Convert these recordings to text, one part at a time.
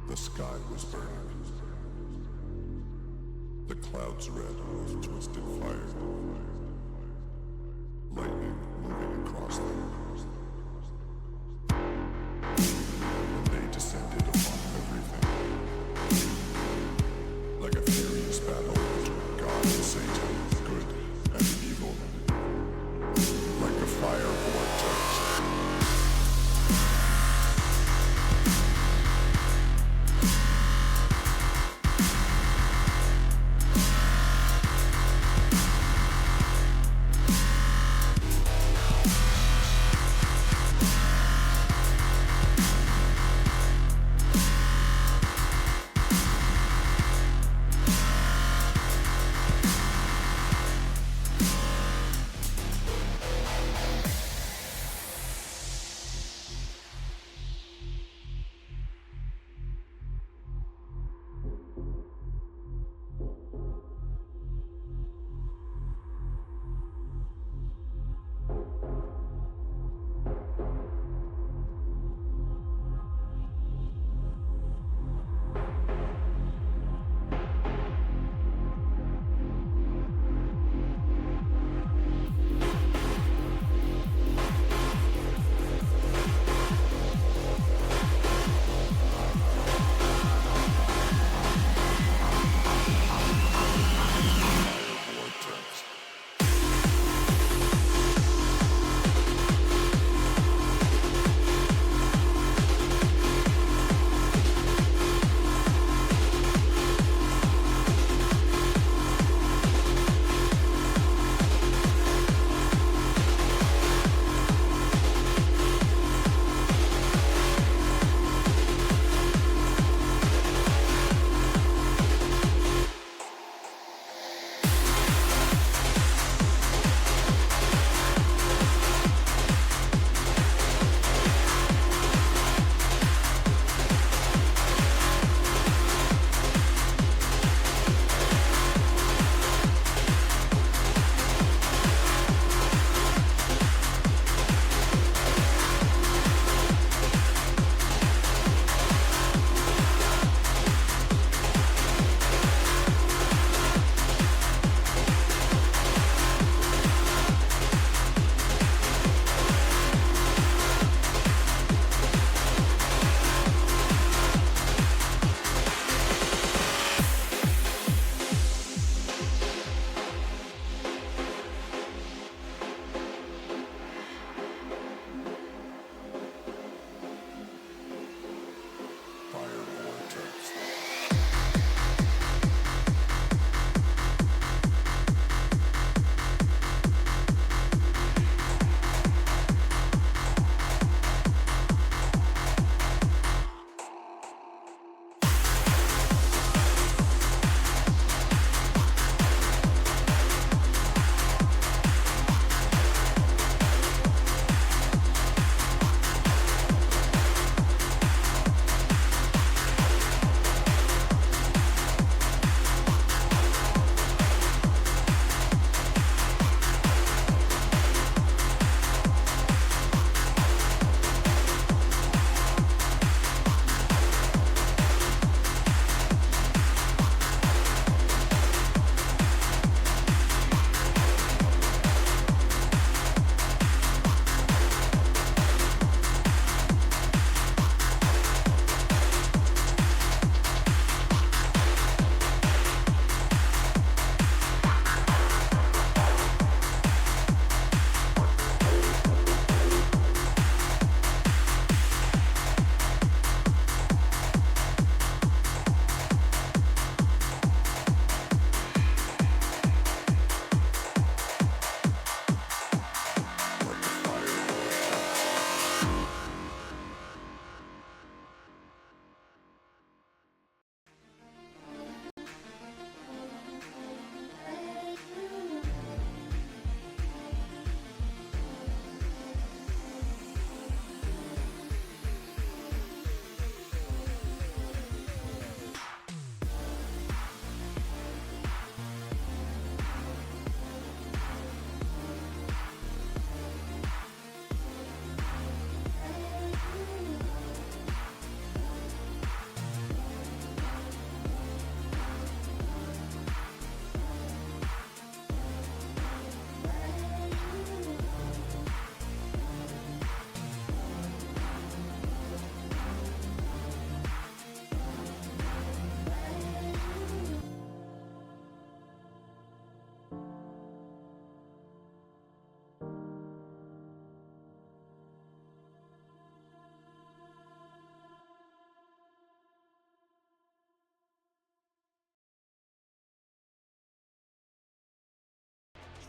The sky was burning. The clouds red with twisted fire. Lightning moving across them. And they descended upon everything. Like a furious battle between God and Satan, good and evil. Like a fire vortex.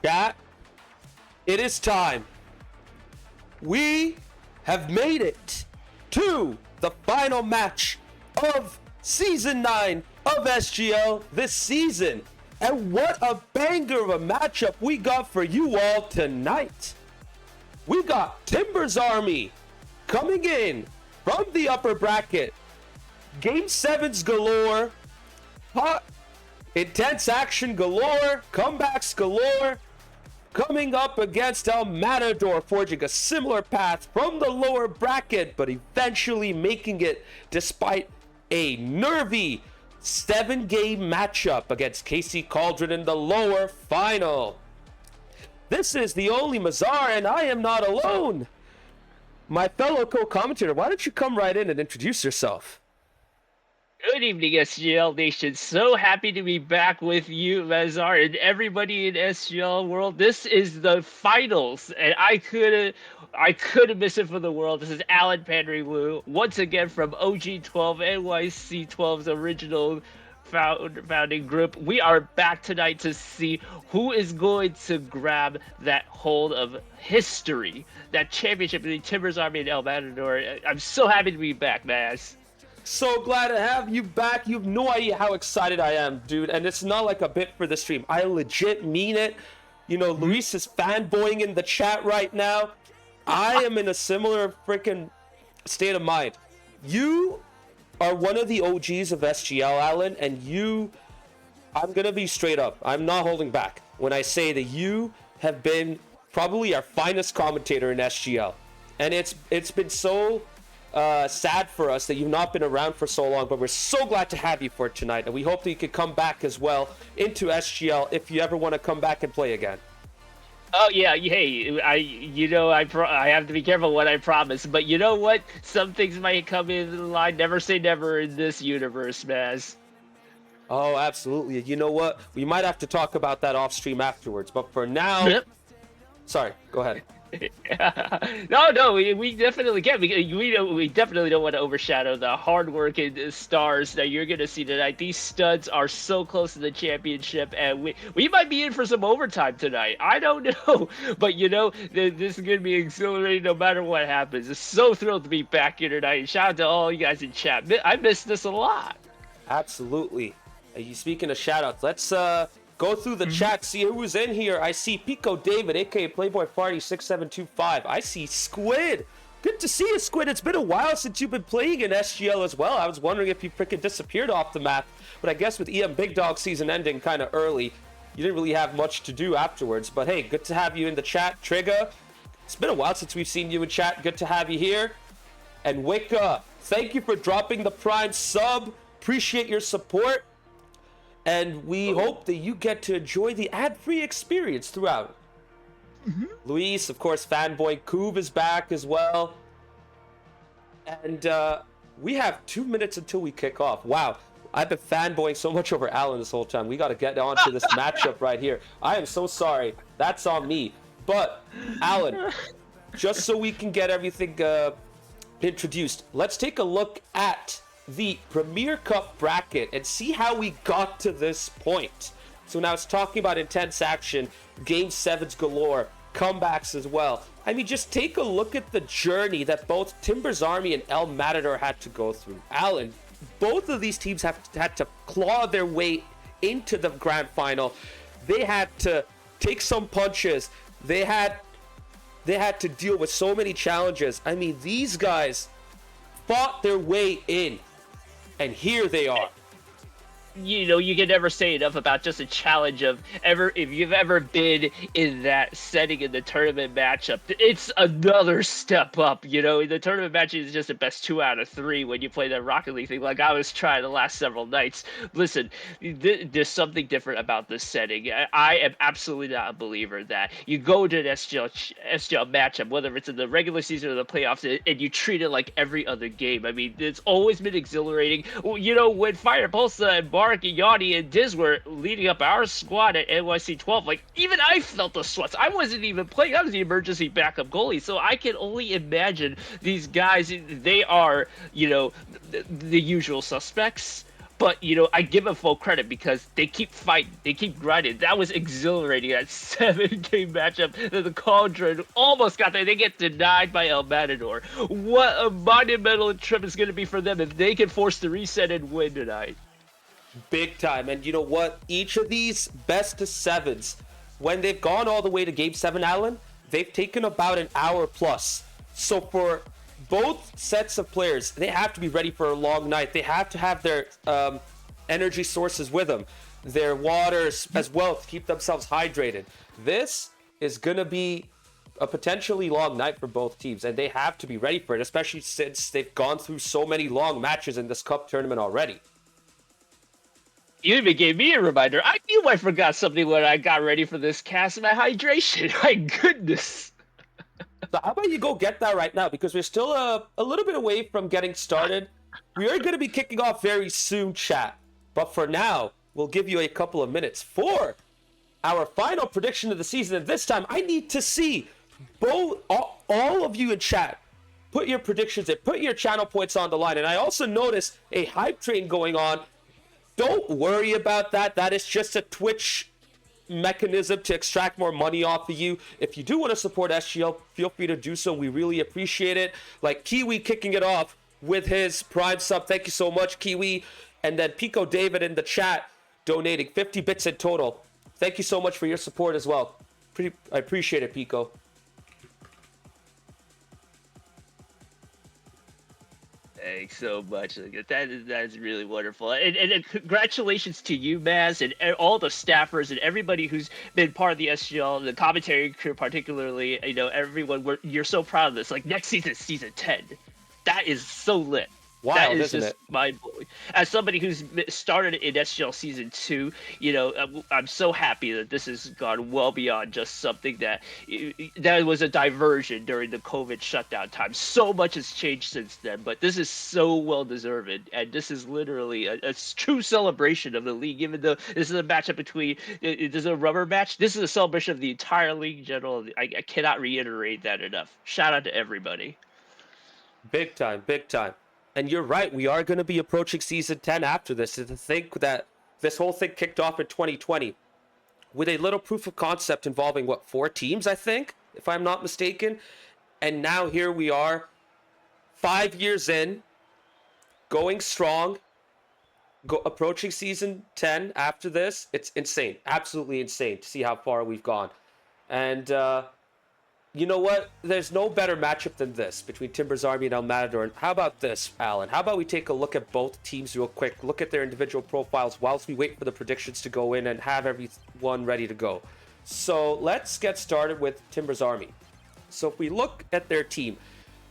Chat, it is time. We have made it to the final match of Season 9 of SGL this season. And what a banger of a matchup we got for you all tonight. We got Timbers Army coming in from the upper bracket. Game 7s galore. Hot, intense action galore. Comebacks galore. Coming up against El Matador, forging a similar path from the lower bracket, but eventually making it despite a nervy 7-game matchup against KC Cauldron in the lower final. This is the only Mazar, and I am not alone. My fellow co-commentator, why don't you come right in and introduce yourself? Good evening, SGL Nation. So happy to be back with you, Mazar, and everybody in SGL world. This is the finals, and I couldn't miss it for the world. This is Alan Panry once again from OG12, NYC12's original founding group. We are back tonight to see who is going to grab that hold of history, that championship between Timbers Army and El Matador. I'm so happy to be back, Maz. So glad to have you back. You have no idea how excited I am, dude. And it's not like a bit for the stream. I legit mean it. You know, Luis is fanboying in the chat right now. I am in a similar freaking state of mind. You are one of the OGs of SGL, Alan, and I'm going to be straight up. I'm not holding back when I say that you have been probably our finest commentator in SGL. And it's been so sad for us that you've not been around for so long, but we're so glad to have you for tonight, and we hope that you could come back as well into SGL if you ever want to come back and play again. Oh yeah, hey, I have to be careful what I promise, but you know what? Some things might come in the line. Never say never in this universe, Maz. Oh, absolutely. You know what? We might have to talk about that off stream afterwards, but for now, sorry, go ahead. No, we definitely can. We definitely don't want to overshadow the hard-working stars that you're going to see tonight. These studs are so close to the championship, and we might be in for some overtime tonight. I don't know, but this is going to be exhilarating no matter what happens. I'm so thrilled to be back here tonight. Shout out to all you guys in chat. I missed this a lot. Absolutely. You speaking of shout-outs, let's go through the chat, see who's in here. I see Pico David, aka Playboy Party 6725. I see Squid. Good to see you, Squid. It's been a while since you've been playing in SGL as well. I was wondering if you freaking disappeared off the map, but I guess with EM Big Dog season ending kind of early, you didn't really have much to do afterwards. But hey, good to have you in the chat. Trigger, it's been a while since we've seen you in chat. Good to have you here. And Wicca, thank you for dropping the Prime sub. Appreciate your support. And we hope that you get to enjoy the ad-free experience throughout. Luis, of course, Fanboy Coov is back as well. And we have 2 minutes until we kick off. Wow, I've been fanboying so much over Alan this whole time. We got to get on to this matchup right here. I am so sorry. That's on me. But, Alan, just so we can get everything introduced, let's take a look at the Premier Cup bracket and see how we got to this point. So now it's talking about intense action, game 7s galore, comebacks as well. I mean, just take a look at the journey that both Timbers Army and El Matador had to go through. Alan, both of these teams had to claw their way into the grand final. They had to take some punches. They had to deal with so many challenges. I mean, these guys fought their way in. And here they are. You can never say enough about just a challenge of if you've ever been in that setting in the tournament matchup, it's another step up. The tournament match is just the best 2 out of 3 when you play that Rocket League thing like I was trying the last several nights. Listen, there's something different about this setting. I am absolutely not a believer that you go to an SGL matchup, whether it's in the regular season or the playoffs, and you treat it like every other game. I mean, it's always been exhilarating. When Fire Pulsa and Mark, Yanni, and Diz were leading up our squad at NYC12, like, even I felt the sweats. I wasn't even playing. I was the emergency backup goalie, so I can only imagine these guys. They are, the usual suspects, But, I give them full credit because they keep fighting. They keep grinding. That was exhilarating. That 7-game matchup that the Cauldron almost got there. They get denied by El Matador. What a monumental trip it's going to be for them if they can force the reset and win tonight. Big time. And you know what? Each of these best of sevens, when they've gone all the way to game 7, Alan, they've taken about an hour plus. So for both sets of players, they have to be ready for a long night. They have to have their energy sources with them, their waters as well, to keep themselves hydrated. This is going to be a potentially long night for both teams, and they have to be ready for it, especially since they've gone through so many long matches in this cup tournament already. You even gave me a reminder. I knew I forgot something when I got ready for this cast. My hydration. My goodness. So how about you go get that right now, because we're still a little bit away from getting started. We are going to be kicking off very soon, chat. But for now, we'll give you a couple of minutes for our final prediction of the season. And this time, I need to see all of you in chat put your predictions in, put your channel points on the line. And I also noticed a hype train going on. Don't worry about that. That is just a Twitch mechanism to extract more money off of you. If you do want to support SGL, feel free to do so. We really appreciate it. Like Kiwi kicking it off with his Prime sub. Thank you so much, Kiwi. And then Pico David in the chat donating 50 bits in total. Thank you so much for your support as well. I appreciate it, Pico. Thanks so much. That's really wonderful. And congratulations to you, Maz, and all the staffers and everybody who's been part of the SGL, the commentary crew particularly. Everyone. You're so proud of this. Like next season, season 10. That is so lit. Wild, that is isn't just it? mind-blowing. As somebody who's started in SGL season 2, I'm so happy that this has gone well beyond just something that was a diversion during the COVID shutdown time. So much has changed since then, but this is so well deserved, and this is literally a true celebration of the league. Even though this is a matchup between, this is a rubber match. This is a celebration of the entire league in general. I cannot reiterate that enough. Shout out to everybody. Big time, big time. And you're right, we are going to be approaching season 10 after this. And to think that this whole thing kicked off in 2020 with a little proof of concept involving, 4 teams, I think, if I'm not mistaken. And now here we are, 5 years in, going strong, approaching season 10 after this. It's insane, absolutely insane to see how far we've gone. And you know what? There's no better matchup than this between Timbers Army and El Matador. And how about this, Alan? How about we take a look at both teams real quick, look at their individual profiles whilst we wait for the predictions to go in and have everyone ready to go. So let's get started with Timbers Army. So if we look at their team,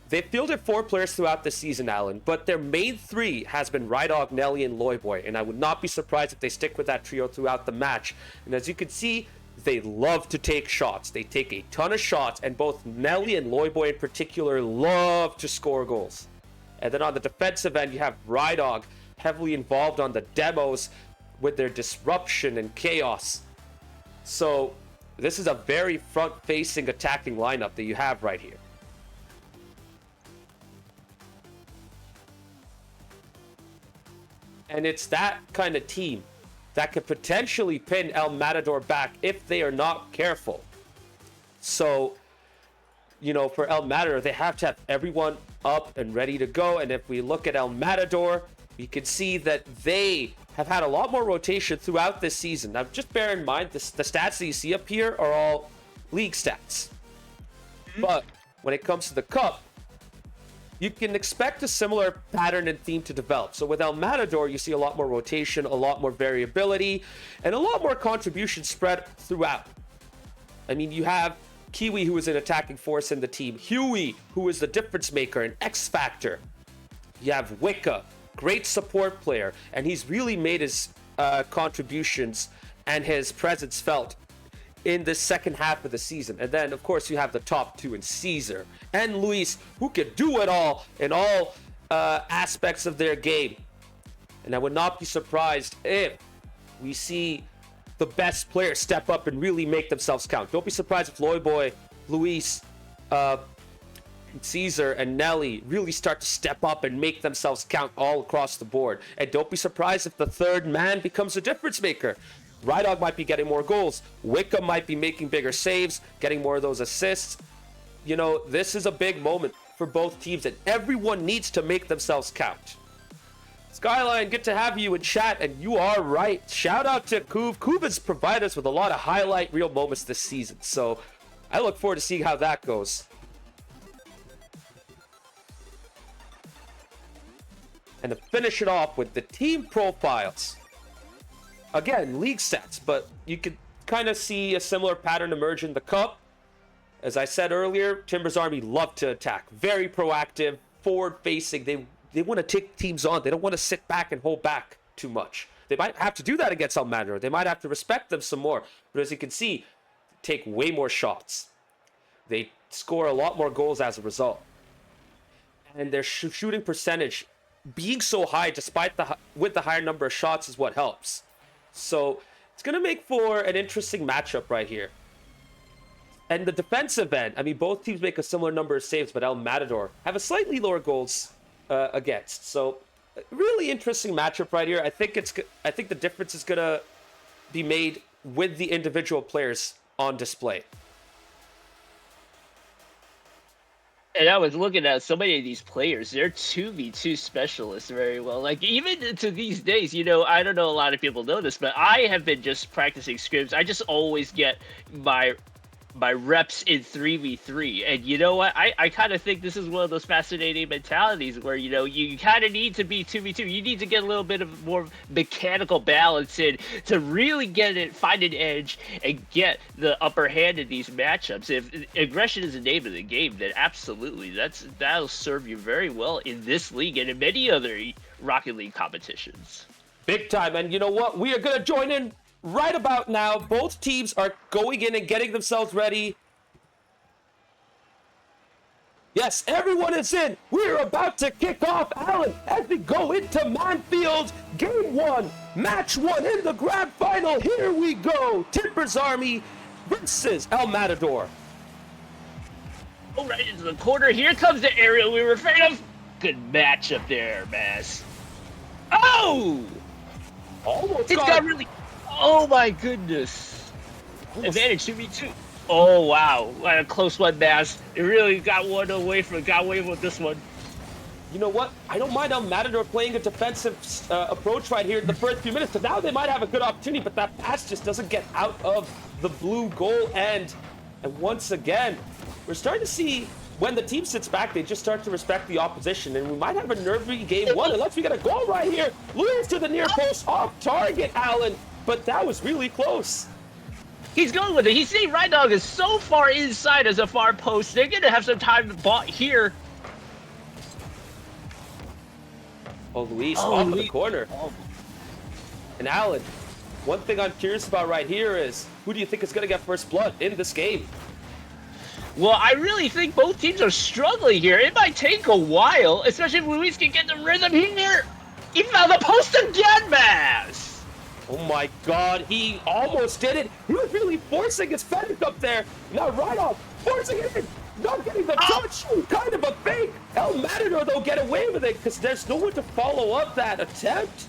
they've fielded 4 players throughout the season, Alan, but their main 3 has been Rydog, Nelly, and Loyboy. And I would not be surprised if they stick with that trio throughout the match. And as you can see, they love to take shots. They take a ton of shots, and both Nelly and Loyboy in particular love to score goals. And then on the defensive end, you have Rydog heavily involved on the demos with their disruption and chaos. So this is a very front-facing attacking lineup that you have right here. And it's that kind of team that could potentially pin El Matador back if they are not careful. So, for El Matador, they have to have everyone up and ready to go. And if we look at El Matador, we can see that they have had a lot more rotation throughout this season. Now, just bear in mind, the stats that you see up here are all league stats. But when it comes to the cup, you can expect a similar pattern and theme to develop. So with El Matador, you see a lot more rotation, a lot more variability, and a lot more contribution spread throughout. I mean, you have Kiwi, who is an attacking force in the team. Huey, who is the difference maker, an X factor. You have Wicca, great support player, and he's really made his contributions and his presence felt in the second half of the season. And then, of course, you have the top 2 in Caesar and Luis, who can do it all in all aspects of their game. And I would not be surprised if we see the best players step up and really make themselves count. Don't be surprised if Loyboy, Luis, Caesar and Nelly really start to step up and make themselves count all across the board. And don't be surprised if the third man becomes a difference maker. Rydog might be getting more goals. Wickham might be making bigger saves, getting more of those assists. You know, this is a big moment for both teams, and everyone needs to make themselves count. Skyline, good to have you in chat, and you are right. Shout out to Kuv. Kuv has provided us with a lot of highlight reel moments this season, so I look forward to seeing how that goes. And to finish it off with the team profiles. Again, league sets, but you could kind of see a similar pattern emerge in the Cup. As I said earlier, Timbers Army love to attack. Very proactive, forward-facing. They want to take teams on. They don't want to sit back and hold back too much. They might have to do that against El Matador. They might have to respect them some more. But as you can see, take way more shots. They score a lot more goals as a result. And their shooting percentage being so high despite with the higher number of shots is what helps. So it's going to make for an interesting matchup right here. And the defensive end, I mean, both teams make a similar number of saves, but El Matador have a slightly lower goals against. So really interesting matchup right here. I think the difference is going to be made with the individual players on display. And I was looking at so many of these players, they're 2v2 specialists very well. Like, even to these days, you know, I don't know a lot of people know this, but I have been just practicing scrims. I just always get my reps in 3v3. And you know what? I kind of think this is one of those fascinating mentalities where, you know, you kind of need to be 2v2. You need to get a little bit of more mechanical balance in to really find an edge and get the upper hand in these matchups. If aggression is the name of the game, then absolutely that'll serve you very well in this league and in many other Rocket League competitions. Big time. And you know what? We are going to join in right about now. Both teams are going in and getting themselves ready. Yes, everyone is in. We're about to kick off, Alan, as we go into Manfield. Game 1, match 1 in the grand final. Here we go. Timbers Army versus El Matador. Oh, right into the corner. Here comes the aerial we were afraid of. Good matchup there, Mass. Oh! Almost It's got really... Oh my goodness. Advantage 2v2. Oh wow. What a close one, Mass. It really got away with this one. You know what? I don't mind El Matador playing a defensive approach right here in the first few minutes, because now they might have a good opportunity, but that pass just doesn't get out of the blue goal end. And once again, we're starting to see when the team sits back, they just start to respect the opposition, and we might have a nervy game 1 unless we get a goal right here. Luis to the near post, off target, Alan. But that was really close. He's going with it. He's seeing Rydog is so far inside as a far post. They're going to have some time to bot here. Oh, Luis off of the corner. Oh. And Alan, one thing I'm curious about right here is, who do you think is going to get first blood in this game? Well, I really think both teams are struggling here. It might take a while, especially if Luis can get the rhythm here. He found the post again, Mass. Oh my god, he almost did it. He was really forcing his fetish up there. Now right off, forcing it in. Not getting the touch. Kind of a fake. El Matador, though, get away with it because there's no one to follow up that attempt.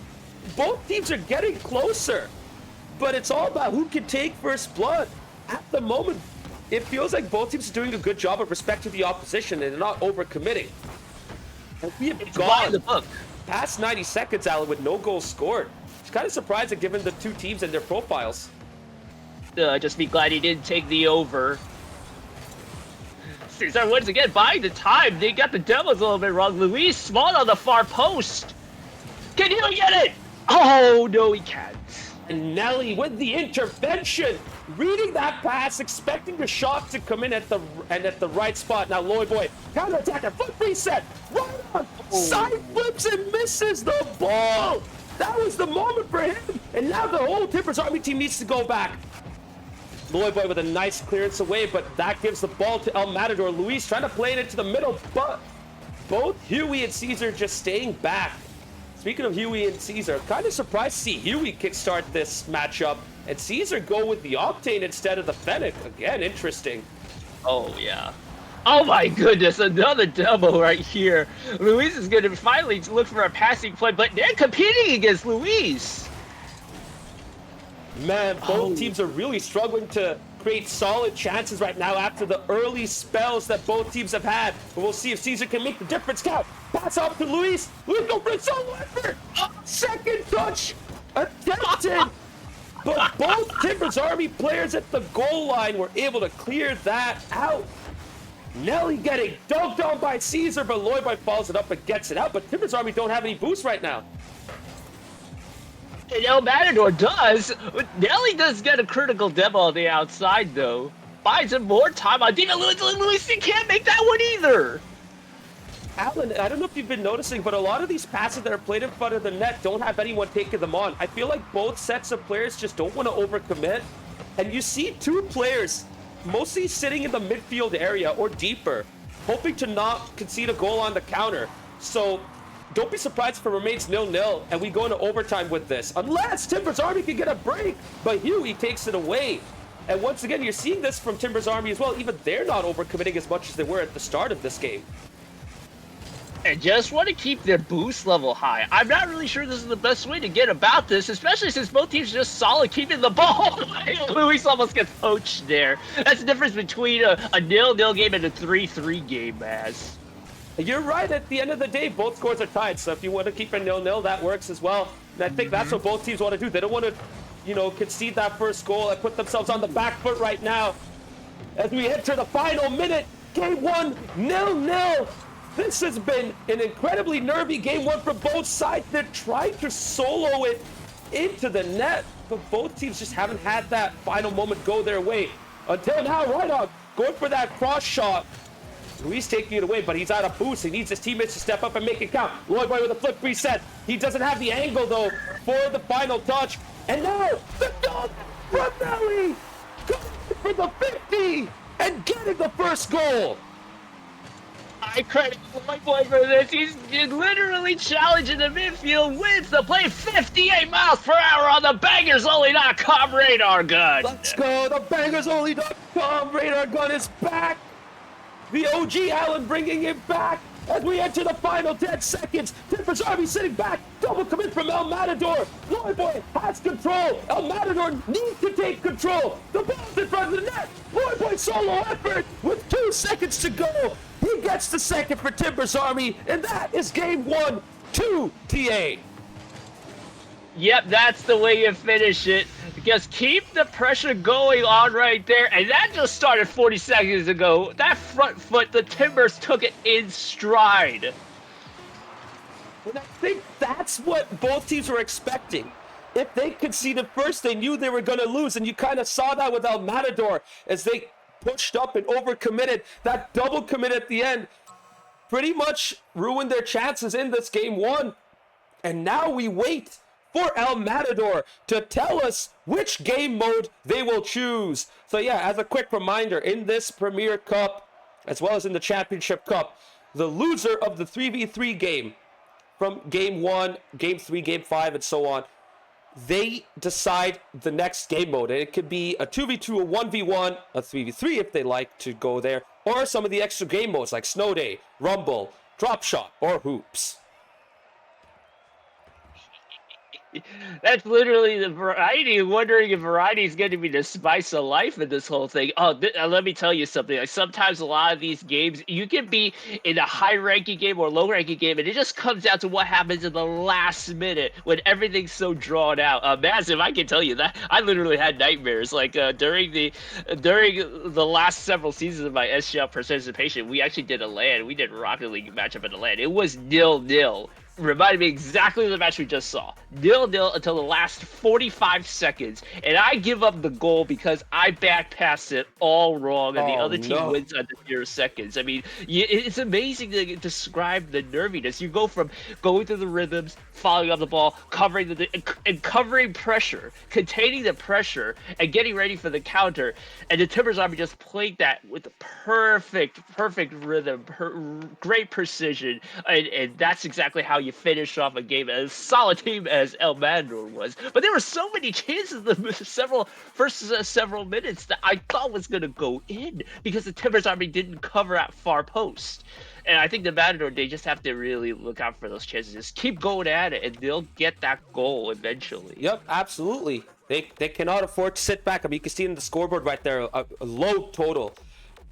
Both teams are getting closer. But it's all about who can take first blood. At the moment, it feels like both teams are doing a good job of respecting the opposition and they're not overcommitting. And we have gone past 90 seconds, Alan, with no goals scored. It's kind of surprising given the two teams and their profiles. Just be glad he didn't take the over. Cesar once again buying the time. They got the demos a little bit wrong. Luis small on the far post. Can he get it? Oh, no, he can't. And Nelly with the intervention, reading that pass, expecting the shot to come in at the right spot. Now Lloyd Boy counter-attack, foot reset, right on, side flips and misses the ball. That was the moment for him, and now the whole Timbers Army team needs to go back. Lloyd Boy with a nice clearance away, but that gives the ball to El Matador. Luis trying to play it into the middle, but both Huey and Caesar just staying back. Speaking of Huey and Caesar, kind of surprised to see Huey kickstart this matchup and Caesar go with the Octane instead of the Fennec. Again, interesting. Oh, yeah. Oh my goodness, another double right here. Luis is going to finally look for a passing play, but they're competing against Luis. Man, both Oh. teams are really struggling to create solid chances right now after the early spells that both teams have had. But we'll see if Caesar can make the difference count. Pass off to Luis. Luis go for a solo effort. Second touch attempted. But both Timbers Army players at the goal line were able to clear that out. Nelly getting dunked on by Caesar, but Loyboy follows it up and gets it out. But Timbers Army don't have any boost right now. And El Matador does. Nelly does get a critical demo on the outside, though. Buys him more time. I think Luis can't make that one either. Alan, I don't know if you've been noticing, but a lot of these passes that are played in front of the net don't have anyone taking them on. I feel like both sets of players just don't want to overcommit. And you see two players mostly sitting in the midfield area or deeper, hoping to not concede a goal on the counter. So don't be surprised if it remains 0-0 and we go into overtime with this. Unless Timbers Army can get a break, but Huey takes it away. And once again, you're seeing this from Timbers Army as well. Even they're not overcommitting as much as they were at the start of this game. And just want to keep their boost level high. I'm not really sure this is the best way to get about this, especially since both teams are just solid keeping the ball. Luis almost gets poached there. That's the difference between a 0-0 game and a 3-3 game, Maz. You're right. At the end of the day, both scores are tied. So if you want to keep it 0-0, that works as well. And I think that's what both teams want to do. They don't want to, concede that first goal and put themselves on the back foot right now. As we enter the final minute, game 1, 0-0. This has been an incredibly nervy game 1 for both sides. They're trying to solo it into the net, but both teams just haven't had that final moment go their way. Until now, Reinhardt going for that cross shot. Luis taking it away, but he's out of boost. He needs his teammates to step up and make it count. Loyboy with a flip reset. He doesn't have the angle, though, for the final touch. And now, the dog from Nelly going for the 50 and getting the first goal. I credit Loyboy for this. He's literally challenging the midfield, wins the play 58 miles per hour on the bangersonly.com radar gun. Let's go. The bangersonly.com radar gun is back. The OG Allen bringing it back as we enter the final 10 seconds. Timbers Army sitting back. Double commit from El Matador. Loyboy has control. El Matador needs to take control. The ball's in front of the net. Loyboy solo effort with 2 seconds to go. He gets the second for Timbers Army, and that is game 1, 2 TA. Yep, that's the way you finish it. Because keep the pressure going on right there. And that just started 40 seconds ago. That front foot, the Timbers took it in stride. And I think that's what both teams were expecting. If they conceded first, they knew they were going to lose. And you kind of saw that with El Matador as they pushed up and overcommitted. That double commit at the end pretty much ruined their chances in this game 1. And now we wait for El Matador to tell us which game mode they will choose. So yeah, as a quick reminder, in this Premier Cup, as well as in the Championship Cup, the loser of the 3v3 game from game 1, game 3, game 5, and so on, they decide the next game mode. And it could be a 2v2, a 1v1, a 3v3 if they like to go there, or some of the extra game modes like Snow Day, Rumble, Drop Shot, or Hoops. That's literally the variety. Wondering if variety is going to be the spice of life in this whole thing. Oh, let me tell you something. Like sometimes a lot of these games, you can be in a high-ranking game or low-ranking game, and it just comes down to what happens in the last minute when everything's so drawn out. Massive, I can tell you that I literally had nightmares. Like during the last several seasons of my SGL participation, we actually did a LAN. We did Rocket League matchup in a LAN. It was 0-0. Reminded me exactly of the match we just saw. 0-0 until the last 45 seconds. And I give up the goal because I back passed it all wrong and the other team wins under 0 seconds. I mean, it's amazing to describe the nerviness. You go from going through the rhythms, following up the ball, covering covering pressure, containing the pressure, and getting ready for the counter. And the Timbers Army just played that with perfect rhythm, great precision. And that's exactly how you finish off a game as solid team as El Matador was. But there were so many chances in the several minutes that I thought was going to go in because the Timbers Army didn't cover at far post. And I think the Matador, they just have to really look out for those chances. Just keep going at it, and they'll get that goal eventually. Yep, absolutely. They cannot afford to sit back. I mean, you can see in the scoreboard right there, a low total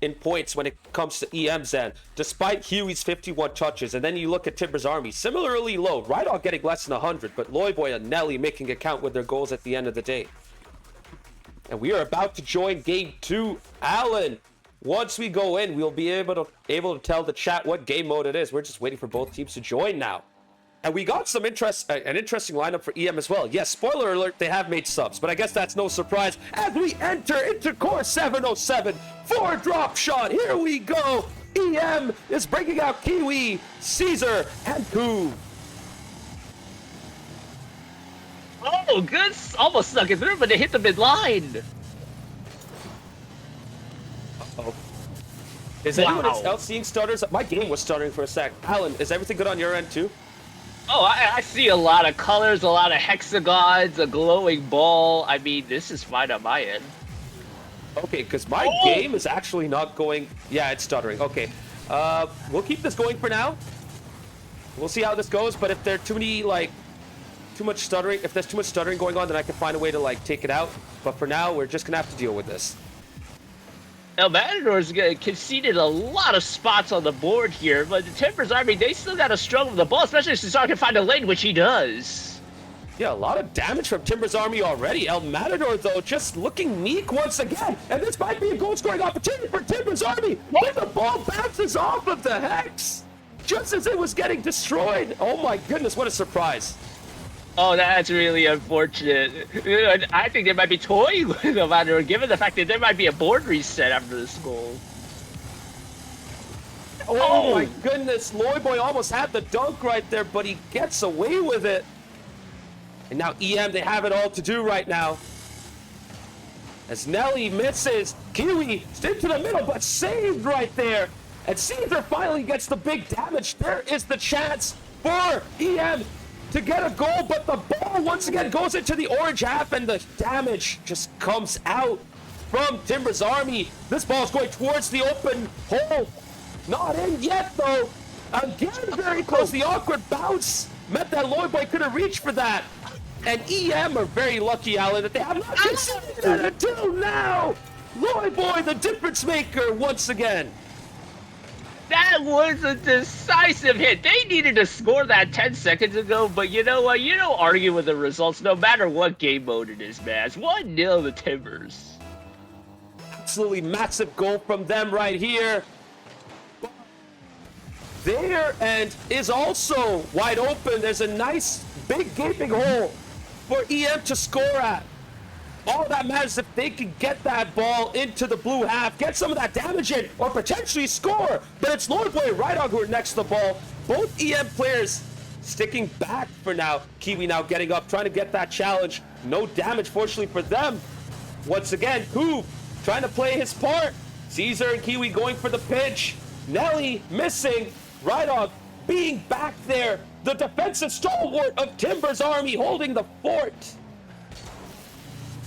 in points when it comes to EM's end, despite Huey's 51 touches. And then you look at Timbers Army, similarly low. Rydog getting less than 100, but Loyboy and Nelly making it count with their goals at the end of the day. And we are about to join game 2. Alan, once we go in, we'll be able to tell the chat what game mode it is. We're just waiting for both teams to join now. And we got some an interesting lineup for EM as well. Yes, spoiler alert, they have made subs, but I guess that's no surprise as we enter into core 707 for drop shot. Here we go. EM is breaking out Kiwi, Caesar, and Koo. Oh, good. Almost snuck it through, but they hit the mid-line. Uh-oh. Is anyone else seeing stutters? My game was stuttering for a sec. Alan, is everything good on your end too? Oh, I see a lot of colors, a lot of hexagons, a glowing ball. I mean, this is fine on my end. Okay, because my game is actually not going... Yeah, it's stuttering. Okay. We'll keep this going for now. We'll see how this goes, but if there's too much stuttering going on, then I can find a way to, take it out. But for now, we're just going to have to deal with this. Now, Matador's conceded a lot of spots on the board here, but the Timbers Army, they still got to struggle with the ball, especially if Cesar can find a lane, which he does. Yeah, a lot of damage from Timbers Army already. El Matador, though, just looking meek once again. And this might be a goal-scoring opportunity for Timbers Army. But the ball bounces off of the Hex just as it was getting destroyed. Oh, my goodness, what a surprise. Oh, that's really unfortunate. I think they might be toying with the Matador, given the fact that there might be a board reset after this goal. Oh, my goodness. Loyboy almost had the dunk right there, but he gets away with it. And now EM, they have it all to do right now. As Nelly misses, Kiwi into the middle, but saved right there. And Caesar finally gets the big damage. There is the chance for EM to get a goal, but the ball once again goes into the orange half, and the damage just comes out from Timbers Army. This ball is going towards the open hole. Not in yet, though. Again, very close. The awkward bounce meant that Loyboy couldn't reach for that. And EM are very lucky, Alan, that they have not conceded it until now. Loyboy, the difference maker, once again. That was a decisive hit. They needed to score that 10 seconds ago, but you know what? You don't argue with the results no matter what game mode it is, man. It's 1-0 the Timbers. Absolutely massive goal from them right here. Their end is also wide open. There's a nice big gaping hole for EM to score at. All that matters if they can get that ball into the blue half, get some of that damage in, or potentially score. But it's Loyboy and Rydog who are next to the ball. Both EM players sticking back for now. Kiwi now getting up, trying to get that challenge. No damage, fortunately, for them. Once again, Koo trying to play his part. Caesar and Kiwi going for the pinch. Nelly missing. Rydog being back there. The defensive stalwart of Timbers Army holding the fort.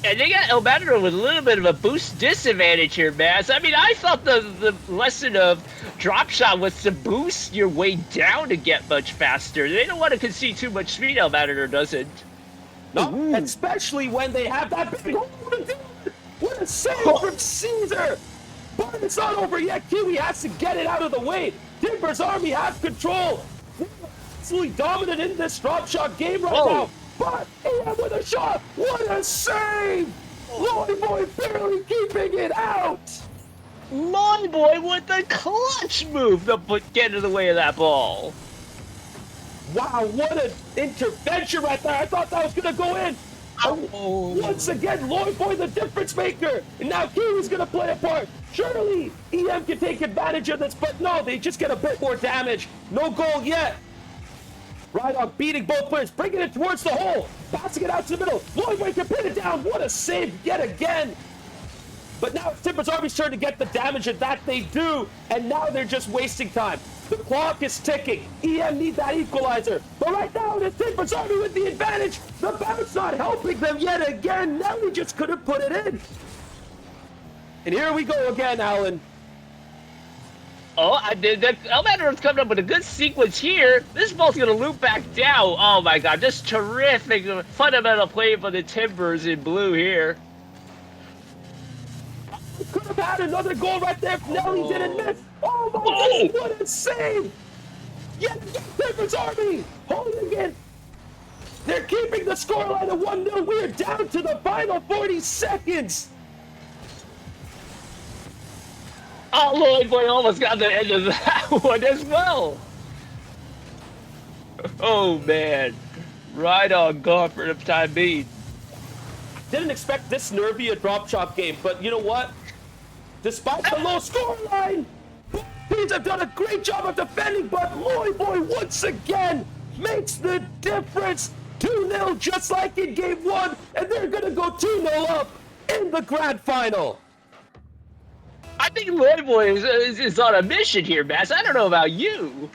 And they got El Matador with a little bit of a boost disadvantage here, Maz. I mean, I thought the lesson of drop shot was to boost your way down to get much faster. They don't want to concede too much speed, El Matador doesn't. No, especially when they have that big hole to do it. What a save from Caesar! But it's not over yet. Kiwi has to get it out of the way. Timbers Army has control. They're absolutely dominant in this drop shot game right now. But EM with a shot. What a save! Loyboy barely keeping it out. Loyboy with the clutch move to get in the way of that ball. Wow, what an intervention right there. I thought that was going to go in. Once again, Loyboy the difference maker. And now Kiwi's going to play a part. Surely EM can take advantage of this, but no, they just get a bit more damage. No goal yet. Rydog beating both players, bringing it towards the hole, passing it out to the middle. Loyboy can pin it down. What a save yet again. But now it's Timbers Army's turn to get the damage, and that they do. And now they're just wasting time. The clock is ticking. EM need that equalizer. But right now, it's Timbers Army with the advantage. The bounce not helping them yet again. Nelly just couldn't put it in. And here we go again, Alan. Oh, El Matador's coming up with a good sequence here. This ball's going to loop back down. Oh, my God. Just terrific fundamental play for the Timbers in blue here. Could have had another goal right there if Nelly didn't miss. Oh, my God. What a save. Yet Timbers Army holding it. They're keeping the scoreline at 1-0. We're down to the final 40 seconds. Oh, Lloyd Boy almost got the end of that one as well. Oh, man. Right on guard for the time being. Didn't expect this nervy a drop chop game, but you know what? Despite the low scoreline, both teams have done a great job of defending, but Lloyd Boy once again makes the difference. 2-0 just like in game 1, and they're going to go 2-0 up in the grand final. I think Lloyd Boy is on a mission here, Mass. I don't know about you.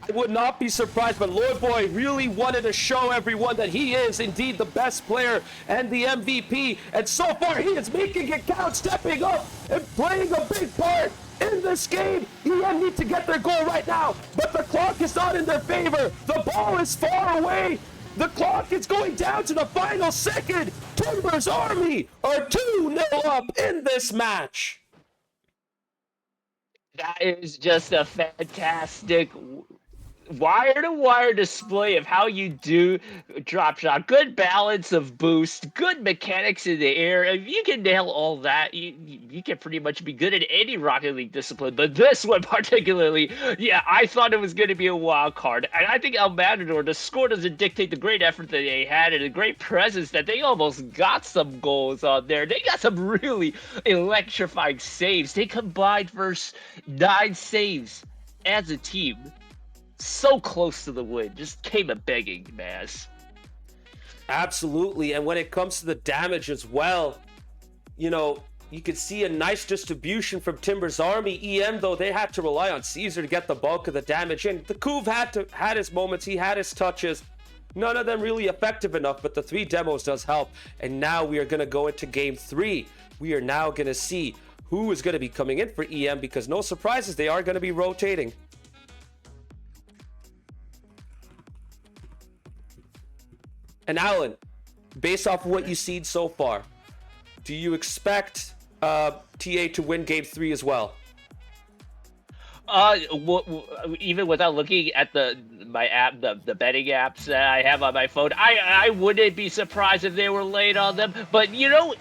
I would not be surprised, but Lloyd Boy really wanted to show everyone that he is indeed the best player and the MVP. And so far, he is making it count, stepping up and playing a big part in this game. EM need to get their goal right now, but the clock is not in their favor. The ball is far away. The clock is going down to the final second. Timbers Army are 2-0 up in this match. That is just a fantastic wire-to-wire display of how you do drop shot. Good balance of boost, good mechanics in the air. If you can nail all that, you can pretty much be good at any Rocket League discipline. But this one particularly, yeah, I thought it was going to be a wild card. And I think El Matador, the score doesn't dictate the great effort that they had and the great presence that they almost got some goals on there. They got some really electrifying saves. They combined for 9 saves as a team. So close to the win, just came a begging, Maz. Absolutely, and when it comes to the damage as well, you know, you could see a nice distribution from Timbers Army. EM, though, they had to rely on Caesar to get the bulk of the damage in. The Couve had his moments, he had his touches. None of them really effective enough, but the 3 demos does help. And now we are going to go into game 3. We are now going to see who is going to be coming in for EM, because no surprises, they are going to be rotating. And Alan, based off of what you've seen so far, do you expect TA to win Game 3 as well? Even without looking at my app, the betting apps that I have on my phone, I wouldn't be surprised if they were late on them. But you know,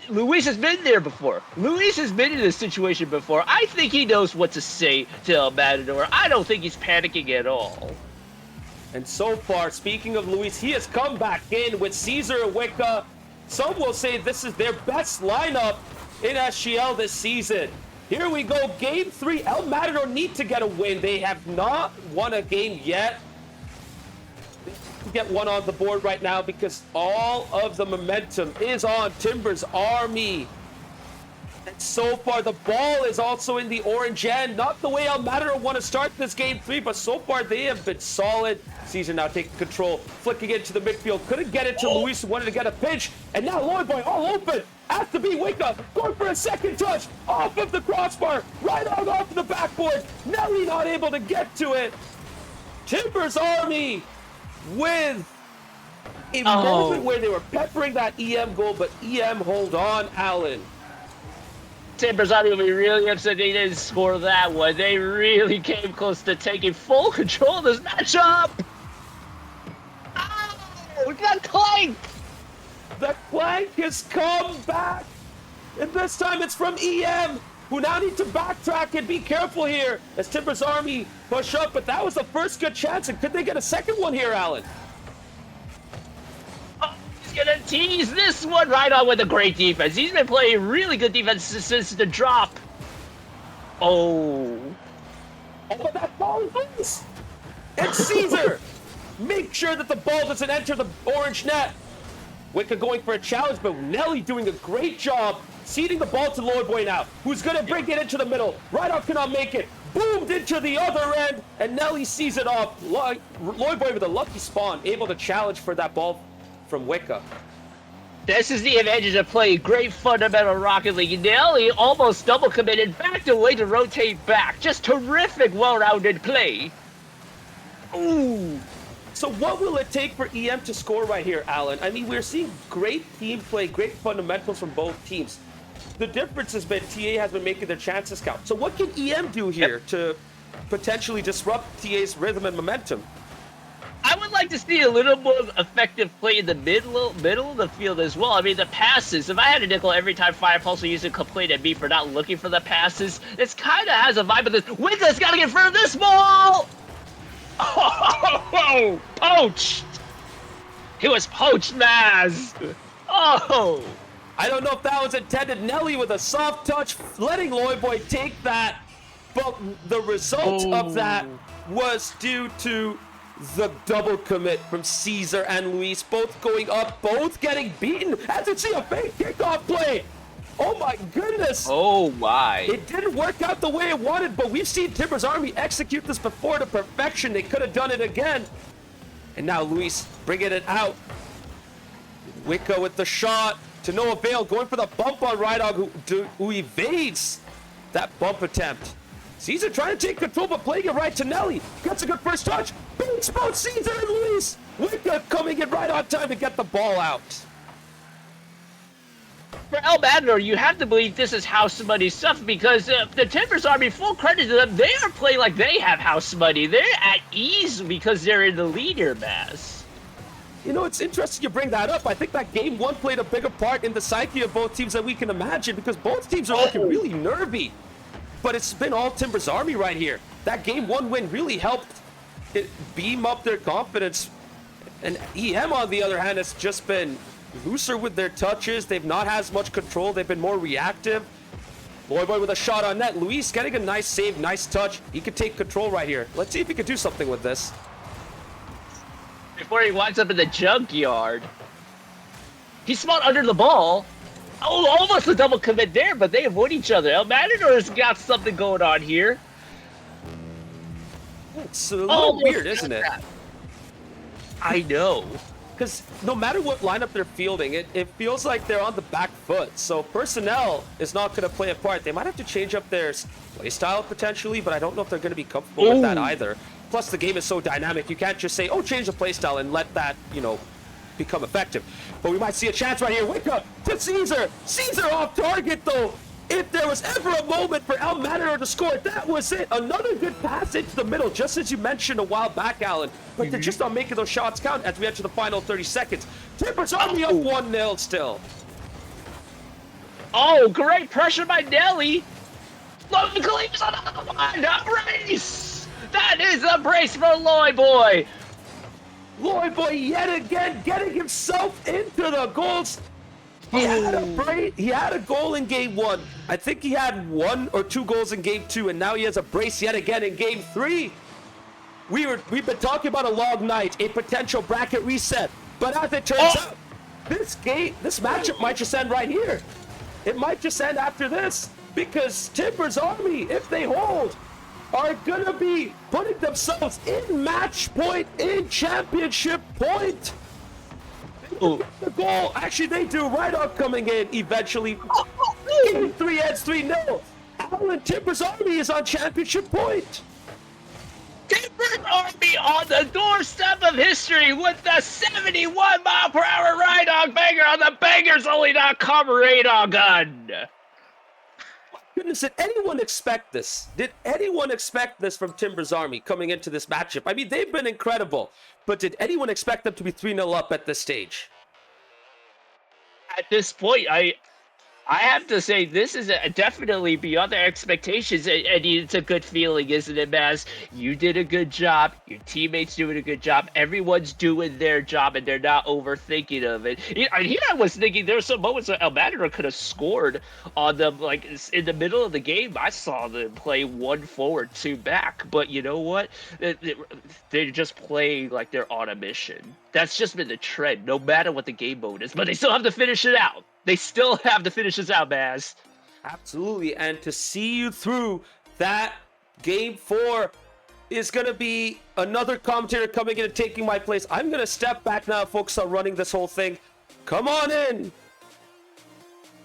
Luis has been there before. Luis has been in this situation before. I think he knows what to say to El Matador. I don't think he's panicking at all. And so far, speaking of Luis, he has come back in with Caesar and Wicca. Some will say this is their best lineup in SGL this season. Here we go, Game 3. El Matador need to get a win. They have not won a game yet. They need to get one on the board right now because all of the momentum is on Timbers Army. And so far, the ball is also in the orange end. Not the way El Matador want to start this Game 3, but so far they have been solid. Caesar now taking control, flicking it to the midfield. Couldn't get it to Luis, who wanted to get a pinch. And now Lloyd Boy all open. Has to be Wicca. Going for a second touch. Off of the crossbar. Right out off the backboard. Nelly not able to get to it. Timbers Army with a moment where they were peppering that EM goal, but EM hold on, Alan. Timbers Army will be really upset they didn't score that one. They really came close to taking full control of this matchup. Oh, we got clanked. The clank has come back. And this time it's from EM, who now need to backtrack and be careful here as Timbers Army push up. But that was the first good chance. And could they get a second one here, Alan? Gonna tease this one right on with a great defense. He's been playing really good defense since the drop. Oh, but that ball is loose. It's Caesar. Make sure that the ball doesn't enter the orange net. Wicca going for a challenge, but Nelly doing a great job seeding the ball to Lloyd Boy now, who's going to bring it into the middle. Rydog cannot make it. Boomed into the other end, and Nelly sees it off. Lloyd Boy with a lucky spawn, able to challenge for that ball from Wicca. This is the advantage of playing great fundamental Rocket League. Nelly almost double committed, backed away to rotate back. Just terrific, well-rounded play. Ooh. So what will it take for EM to score right here, Alan? I mean, we're seeing great team play, great fundamentals from both teams. The difference has been TA has been making their chances count. So what can EM do here to potentially disrupt TA's rhythm and momentum? I would like to see a little more effective play in the middle of the field as well. I mean, the passes. If I had a nickel every time Fire Pulse used to complain at me for not looking for the passes, this kind of has a vibe of this. Wicca's got to get in front of this ball! Oh, poached! He was poached, Maz! Oh! I don't know if that was intended. Nelly with a soft touch, letting Lloyd Boy take that. But the result of that was due to the double commit from Caesar and Luis, both going up, both getting beaten. As you see, a fake kickoff play. Oh my goodness. Oh my. It didn't work out the way it wanted, but we've seen Timber's Army execute this before to perfection. They could have done it again. And now Luis bringing it out. Wicca with the shot to no avail, going for the bump on Rydog, who evades that bump attempt. Caesar trying to take control, but playing it right to Nelly. Gets a good first touch. Beats both Caesar and Luis. Wicca coming in right on time to get the ball out. For El Matador, you have to believe this is house money stuff because the Timbers Army, full credit to them, they are playing like they have house money. They're at ease because they're in the leader mass. You know, it's interesting you bring that up. I think that game one played a bigger part in the psyche of both teams than we can imagine because both teams are looking really nervy. But it's been all Timbers Army right here. That game one win really helped it beam up their confidence. And EM, on the other hand, has just been looser with their touches. They've not had as much control. They've been more reactive. Lloyd Boy with a shot on net. Luis getting a nice save, nice touch. He could take control right here. Let's see if he can do something with this. Before he winds up in the junkyard, he spawned under the ball. Oh, almost a double commit there, but they avoid each other. El Matador's got something going on here. It's a little weird, isn't it? I know. Because no matter what lineup they're fielding, it feels like they're on the back foot. So personnel is not going to play a part. They might have to change up their play style potentially, but I don't know if they're going to be comfortable with that either. Plus, the game is so dynamic. You can't just say, oh, change the play style and let that, you know, become effective. But we might see a chance right here. Wicca to Caesar. Caesar off target, though. If there was ever a moment for El Matador to score, that was it. Another good pass into the middle, just as you mentioned a while back, Alan. But they're just not making those shots count as we enter the final 30 seconds. Timbers Army up 1-0 still. Oh, great pressure by Nelly. Logan Khalif's on the line. A brace. That is a brace for Lloyd Boy. Lloyd Boy yet again getting himself into the goals. He had a goal in game one. I think he had 1 or 2 goals in game 2, and now he has a brace yet again in game 3. We've been talking about a long night, a potential bracket reset, but as it turns out, this matchup might just end right here. It might just end after this because Timbers Army, if they hold, are gonna be putting themselves in match point, in championship point. The goal, actually they do. Rydog coming in eventually. Game 3 ends 3-0. Alan, Timbers Army is on championship point. Timbers Army on the doorstep of history with the 71-mile-per-hour Rydog banger on the bangersonly.com radar gun. Goodness, did anyone expect this? Did anyone expect this from Timbers Army coming into this matchup? I mean, they've been incredible, but did anyone expect them to be 3-0 up at this stage? At this point, I have to say this is definitely beyond their expectations, and it's a good feeling, isn't it, Maz? You did a good job. Your teammates doing a good job. Everyone's doing their job, and they're not overthinking of it. Here I was thinking there were some moments that El Matador could have scored on them, like in the middle of the game. I saw them play 1 forward, 2 back, but you know what? They're just playing like they're on a mission. That's just been the trend, no matter what the game mode is. But they still have to finish it out. They still have to finish this out, Maz. Absolutely, and to see you through that game 4 is going to be another commentator coming in and taking my place. I'm going to step back now, focus on running this whole thing. Come on in.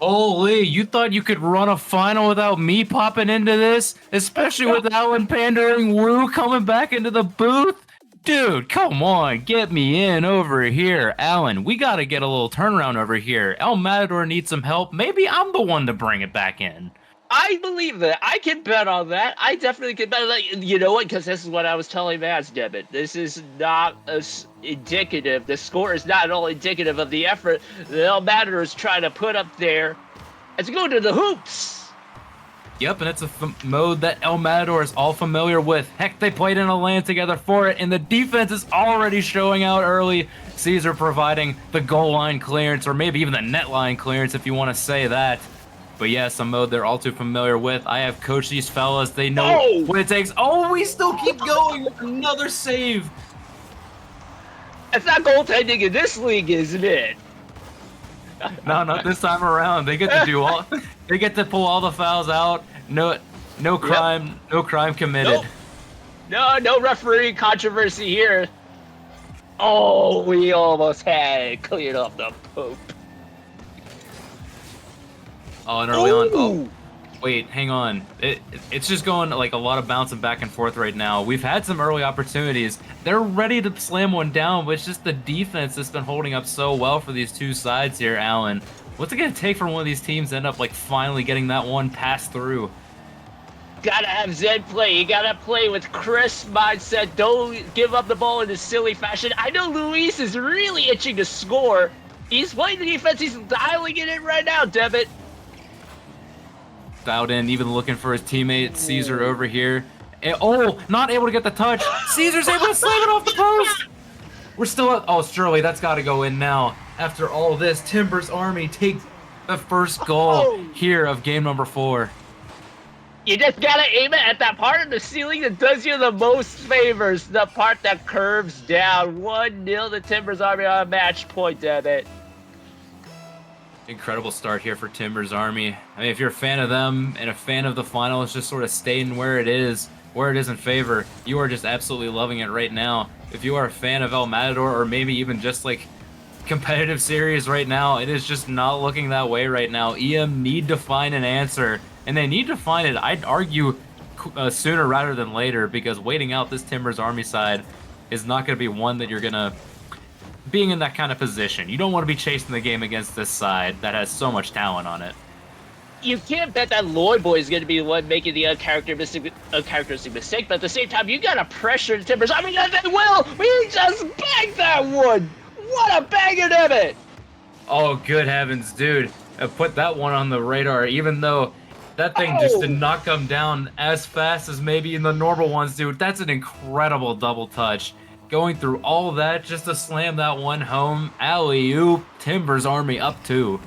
Holy, you thought you could run a final without me popping into this? Especially with Alan pandering Woo coming back into the booth? Dude, come on, get me in over here. Alan, we gotta get a little turnaround over here. El Matador needs some help. Maybe I'm the one to bring it back in. I believe that. I can bet on that. I definitely can bet on that. You know what? Because this is what I was telling Maz, Debit. This is not as indicative. The score is not at all indicative of the effort that El Matador is trying to put up there as we go to the hoops. Yep, and it's a mode that El Matador is all familiar with. Heck, they played in a LAN together for it, and the defense is already showing out early. Caesar providing the goal line clearance, or maybe even the net line clearance if you want to say that. But yes, a mode they're all too familiar with. I have coached these fellas. They know what it takes. Oh, we still keep going. Another save. It's not goaltending in this league, isn't it? No, not this time around. They get to do all. They get to pull all the fouls out. No crime. Yep. No crime committed. Nope. No referee controversy here. Oh, we almost had it cleared off the poop. Oh, and early on. Oh, wait, hang on. It's just going like a lot of bouncing back and forth right now. We've had some early opportunities. They're ready to slam one down, but it's just the defense that's been holding up so well for these two sides here, Alan. What's it gonna take for one of these teams to end up like finally getting that one pass through? Gotta have Zed play. You gotta play with crisp mindset. Don't give up the ball in a silly fashion. I know Luis is really itching to score. He's playing the defense. He's dialing it in right now, Debit. Dialed in, even looking for his teammate Caesar over here. And, oh, not able to get the touch. Caesar's able to slam it off the post. We're still at, oh, surely that's got to go in now. After all this, Timbers Army take the first goal here of game number 4. You just gotta aim it at that part of the ceiling that does you the most favors. The part that curves down. 1-0 the Timbers Army on a match point, Debit. Incredible start here for Timbers Army. I mean, if you're a fan of them and a fan of the finals, just sort of staying where it is in favor, you are just absolutely loving it right now. If you are a fan of El Matador, or maybe even just like competitive series right now, it is just not looking that way right now. EM need to find an answer, and they need to find it, I'd argue, sooner rather than later, because waiting out this Timbers Army side is not going to be one that you're going to being in that kind of position. You don't want to be chasing the game against this side that has so much talent on it. You can't bet that Lloyd Boy is going to be the one making the uncharacteristic mistake, but at the same time, you got to pressure the Timbers. I mean, they will! We just bagged that one! What a banger, Debit! Oh, good heavens, dude. I put that one on the radar, even though that thing just did not come down as fast as maybe in the normal ones, dude. That's an incredible double touch. Going through all of that just to slam that one home. Alley-oop, Timbers Army up 2.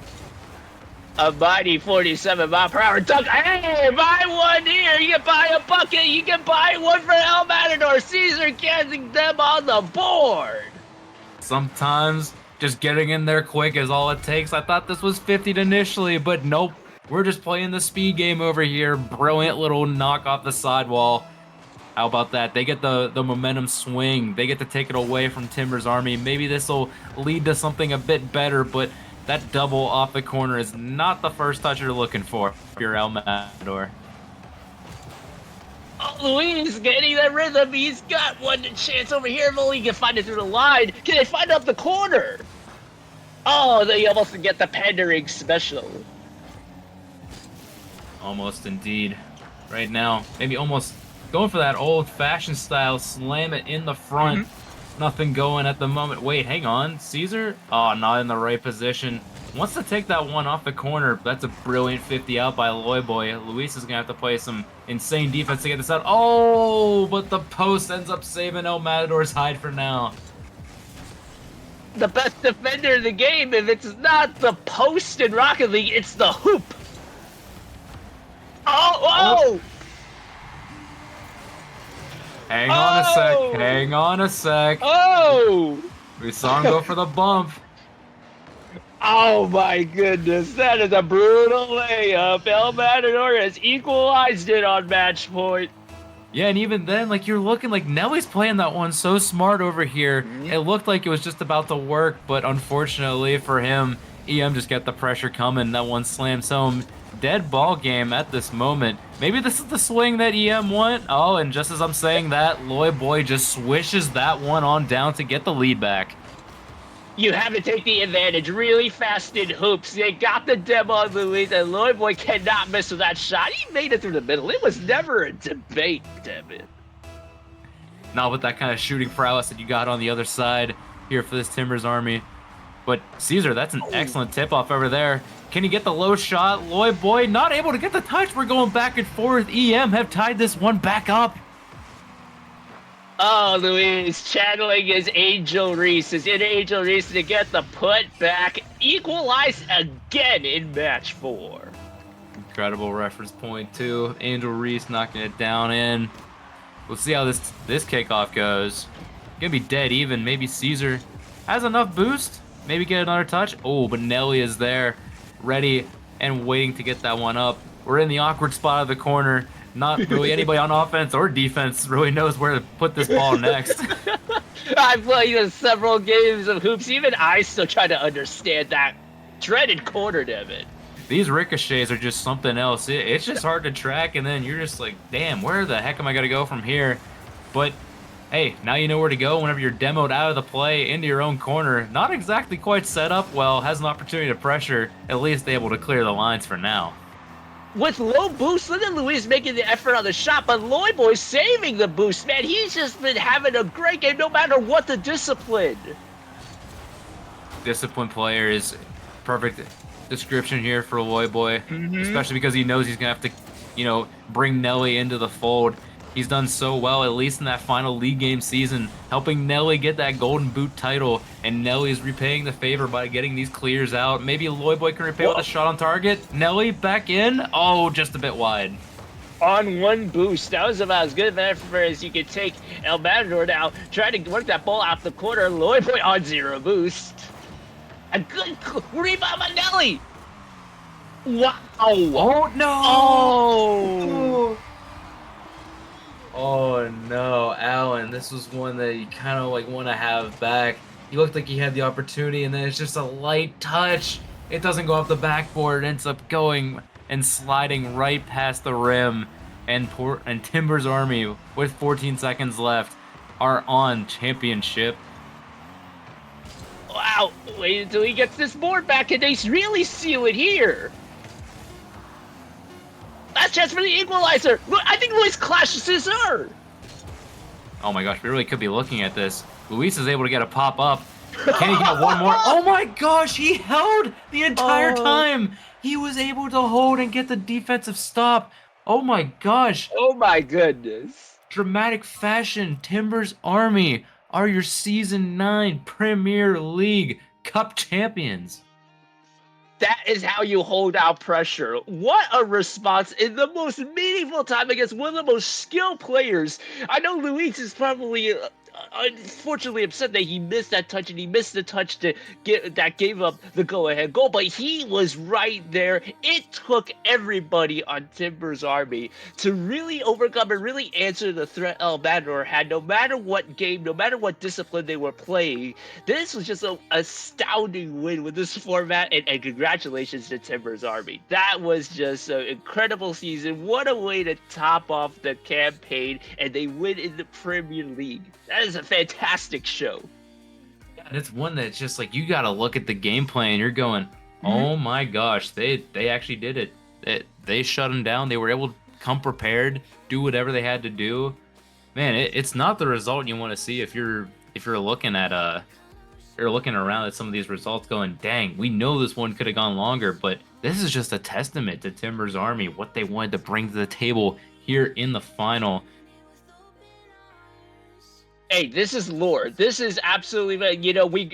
A mighty 47-mile-per-hour dunk. Hey, buy one here. You can buy a bucket. You can buy one for El Matador. Caesar getting them on the board. Sometimes just getting in there quick is all it takes. I thought this was 50 initially, but nope. We're just playing the speed game over here. Brilliant little knock off the sidewall. How about that? They get the momentum swing. They get to take it away from Timbers Army. Maybe this will lead to something a bit better, but that double off the corner is not the first touch you're looking for if you're El Matador. Oh, Luis getting that rhythm. He's got one chance over here. If only he can find it through the line. Can they find up the corner? Oh, they almost get the pandering special. Almost indeed. Right now, maybe almost going for that old-fashioned style, slam it in the front. Nothing going at the moment. Wait, hang on. Caesar? Oh, not in the right position. Wants to take that one off the corner. That's a brilliant 50 out by Loyboy. Luis is going to have to play some insane defense to get this out. Oh, but the post ends up saving El Matador's hide for now. The best defender in the game, if it's not the post in Rocket League, it's the hoop. Oh! Hang on a sec. Hang on a sec. Oh! We saw him go for the bump. Oh my goodness, that is a brutal layup. El Matador has equalized it on match point. Yeah, and even then, like, you're looking like Nelly's playing that one so smart over here. It looked like it was just about to work, but unfortunately for him, EM just got the pressure coming. That one slams home. Dead ball game at this moment. Maybe this is the swing that EM want. Oh, and just as I'm saying that, Loy Boy just swishes that one on down to get the lead back. You have to take the advantage really fast in hoops. They got the demo on Luis, and Lloyd Boy cannot miss with that shot. He made it through the middle. It was never a debate, damn it. Not with that kind of shooting prowess that you got on the other side here for this Timbers Army. But Caesar, that's an excellent tip-off over there. Can he get the low shot? Lloyd Boy not able to get the touch. We're going back and forth. EM have tied this one back up. Oh, Luis channeling his Angel Reese, his inner Angel Reese to get the put back. Equalize again in match 4. Incredible reference point, too. Angel Reese knocking it down in. We'll see how this kickoff goes. Gonna be dead even. Maybe Caesar has enough boost. Maybe get another touch. Oh, but Nelly is there, ready and waiting to get that one up. We're in the awkward spot of the corner. Not really anybody on offense or defense really knows where to put this ball next. I've played several games of hoops. Even I still try to understand that dreaded corner, damn it. These ricochets are just something else. It's just hard to track, and then you're just like, damn, where the heck am I going to go from here? But, hey, now you know where to go whenever you're demoed out of the play into your own corner. Not exactly quite set up well, has an opportunity to pressure, at least able to clear the lines for now. With low boost, look at Luis making the effort on the shot, but Lloyd Boy saving the boost, man. He's just been having a great game no matter what the discipline. Disciplined player is perfect description here for Lloyd Boy, especially because he knows he's going to have to, bring Nelly into the fold. He's done so well, at least in that final league game season, helping Nelly get that Golden Boot title, and Nelly's repaying the favor by getting these clears out. Maybe Lloyd Boy can repay with a shot on target. Nelly back in. Oh, just a bit wide. On one boost. That was about as good of an effort as you could take. El Matador now trying to work that ball out the corner. Lloyd Boy on 0 boost. A good rebound by Nelly. Wow. Oh, no. Oh. Oh no, Allen, this was one that you kind of want to have back. He looked like he had the opportunity, and then it's just a light touch. It doesn't go off the backboard. It ends up going and sliding right past the rim. And Timbers Army, with 14 seconds left, are on championship. Wow, wait until he gets this board back and they really seal it here. Last chance for the equalizer. Look, I think Luis clashes Cesar. Oh my gosh, we really could be looking at this. Luis is able to get a pop up. Can he get one more? Oh my gosh, he held the entire time. He was able to hold and get the defensive stop. Oh my gosh. Oh my goodness. Dramatic fashion. Timbers Army are your Season 9 Premier League Cup champions. That is how you hold out pressure. What a response in the most meaningful time against one of the most skilled players. I know Luis is probably unfortunately upset that he missed that touch, and he missed the touch that gave up the go-ahead goal, but he was right there. It took everybody on Timbers Army to really overcome and really answer the threat El Matador had, no matter what game, no matter what discipline they were playing. This was just an astounding win with this format, and congratulations to Timbers Army. That was just an incredible season. What a way to top off the campaign, and they win in the Premier League. That is a fantastic show. And it's one that's just like, you got to look at the gameplay and you're going, oh my gosh, they actually did it. They shut them down. They were able to come prepared, do whatever they had to do. Man, it's not the result you want to see if you're looking at you're looking around at some of these results going, dang, we know this one could have gone longer, but this is just a testament to Timbers Army, what they wanted to bring to the table here in the final. Hey, this is lore. This is absolutely,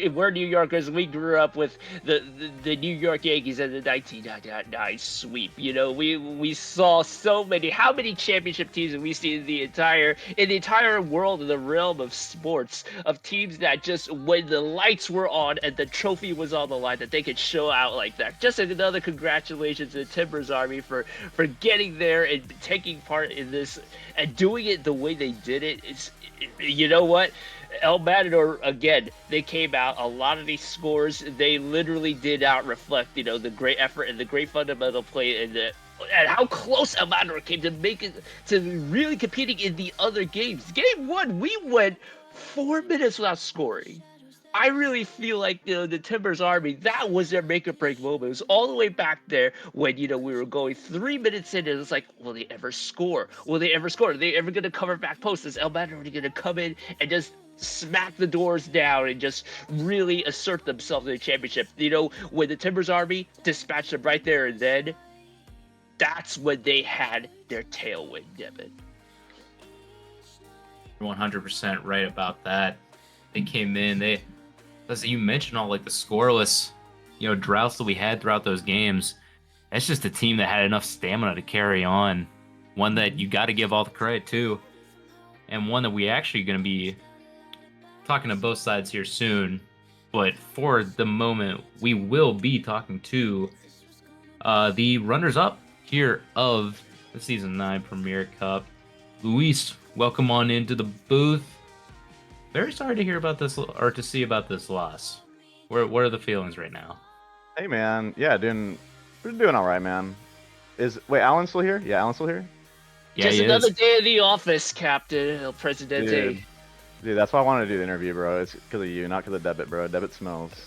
we're New Yorkers. We grew up with the New York Yankees in the 1999 sweep. We saw so many. How many championship teams have we seen in the entire world, in the realm of sports, of teams that just when the lights were on and the trophy was on the line, that they could show out like that. Just another congratulations to the Timbers Army for getting there and taking part in this and doing it the way they did it. You know what? El Matador, again, they came out, a lot of these scores, they literally did not reflect, the great effort and the great fundamental play and how close El Matador came to make it, to really competing in the other games. Game one, we went 4 minutes without scoring. I really feel like the Timbers Army, that was their make or break moment. It was all the way back there when we were going 3 minutes in, and it's like, will they ever score? Will they ever score? Are they ever going to cover back post? Is El Matador going to come in and just smack the doors down and just really assert themselves in the championship? When the Timbers Army dispatched them right there and then, that's when they had their tailwind, Devin. 100% right about that. They came in. As you mentioned, all like the scoreless, droughts that we had throughout those games. That's just a team that had enough stamina to carry on. One that you got to give all the credit to, and one that we actually going to be talking to both sides here soon. But for the moment, we will be talking to the runners-up here of the Season 9 Premier Cup. Luis, welcome on into the booth. Very sorry to hear about this, or to see about this loss. What are the feelings right now? Hey man, yeah, we're doing all right, man. Wait, Alan's still here? Yeah, Alan's still here. Yeah, Just he another is. day in the office, Captain El Presidente. Dude, that's why I wanted to do the interview, bro. It's because of you, not because of Debit, bro. Debit smells.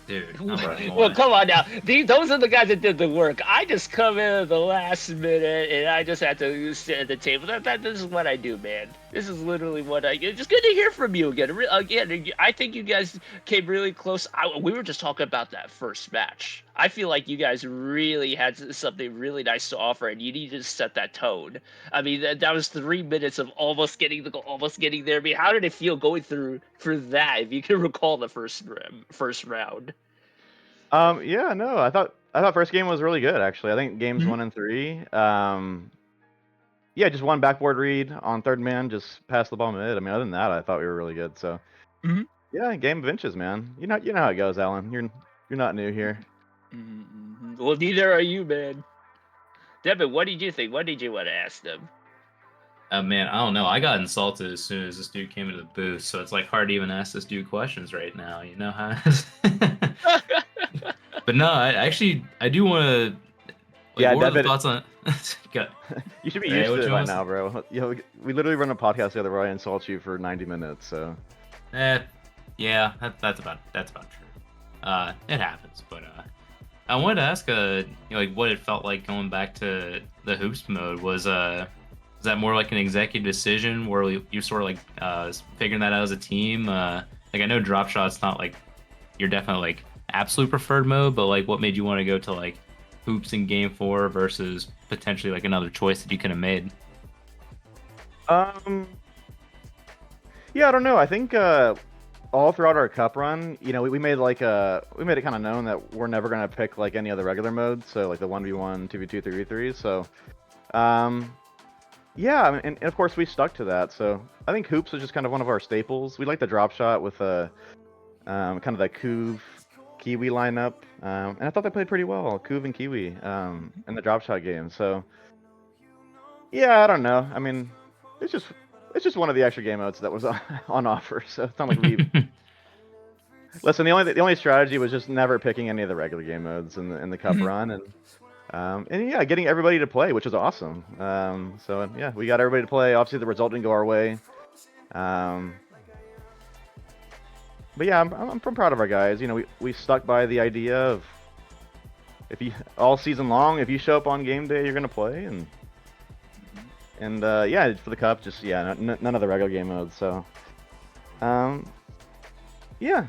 Dude, not right, Well, boy. come on now. Those are the guys that did the work. I just come in at the last minute, and I just have to sit at the table. This is what I do, man. This is literally what I. It's just good to hear from you again. Again, I think you guys came really close. We were just talking about that first match. I feel like you guys really had something really nice to offer, and you needed to set that tone. I mean, that was 3 minutes of almost getting the goal, almost getting there. I mean, how did it feel going through that? If you can recall the first round. Yeah, no, I thought first game was really good actually. I think games Mhm. 1 and 3. Yeah, just one backboard read on third man, just pass the ball mid. I mean, other than that, I thought we were really good. So Mhm. yeah, game of inches, man. You know how it goes, Alan. You're not new here. Well, neither are you, man. Devin, what did you think? What did you want to ask them? Man, I don't know. I got insulted as soon as this dude came into the booth, so it's like hard to even ask this dude questions right now. You know how? But no, I do want to. Like, Yeah, what were the Debit. thoughts on? Got, You should be Hey, used what to it you by want to now, bro. We literally run a podcast together where I insult you for 90 minutes. So yeah, that's about true. It happens, but I wanted to ask like what it felt like going back to the hoops mode. Was that more like an executive decision where you sort of like figuring that out as a team? Like I know drop shot's not like your definitely like absolute preferred mode, but like what made you want to go to like hoops in game 4 versus potentially like another choice that you could have made? Yeah, I don't know. I think all throughout our cup run, we made we made it kind of known that we're never gonna pick like any other regular mode. So like the 1v1, 2v2, 3v3. So yeah, I mean, and of course we stuck to that. So I think hoops was just kind of one of our staples. We like the drop shot with kind of the Kuv Kiwi lineup, and I thought they played pretty well, Kuv and Kiwi, in the drop shot game. So yeah, I don't know. I mean, it's just one of the extra game modes that was on offer. So it's not like we listen. The only strategy was just never picking any of the regular game modes in the cup run, and yeah, getting everybody to play, which is awesome. So yeah, we got everybody to play. Obviously, the result didn't go our way. But yeah, I'm proud of our guys. We stuck by the idea of if you all season long, if you show up on game day, you're gonna play, and yeah, for the cup, just yeah, none of the regular game modes. So, yeah,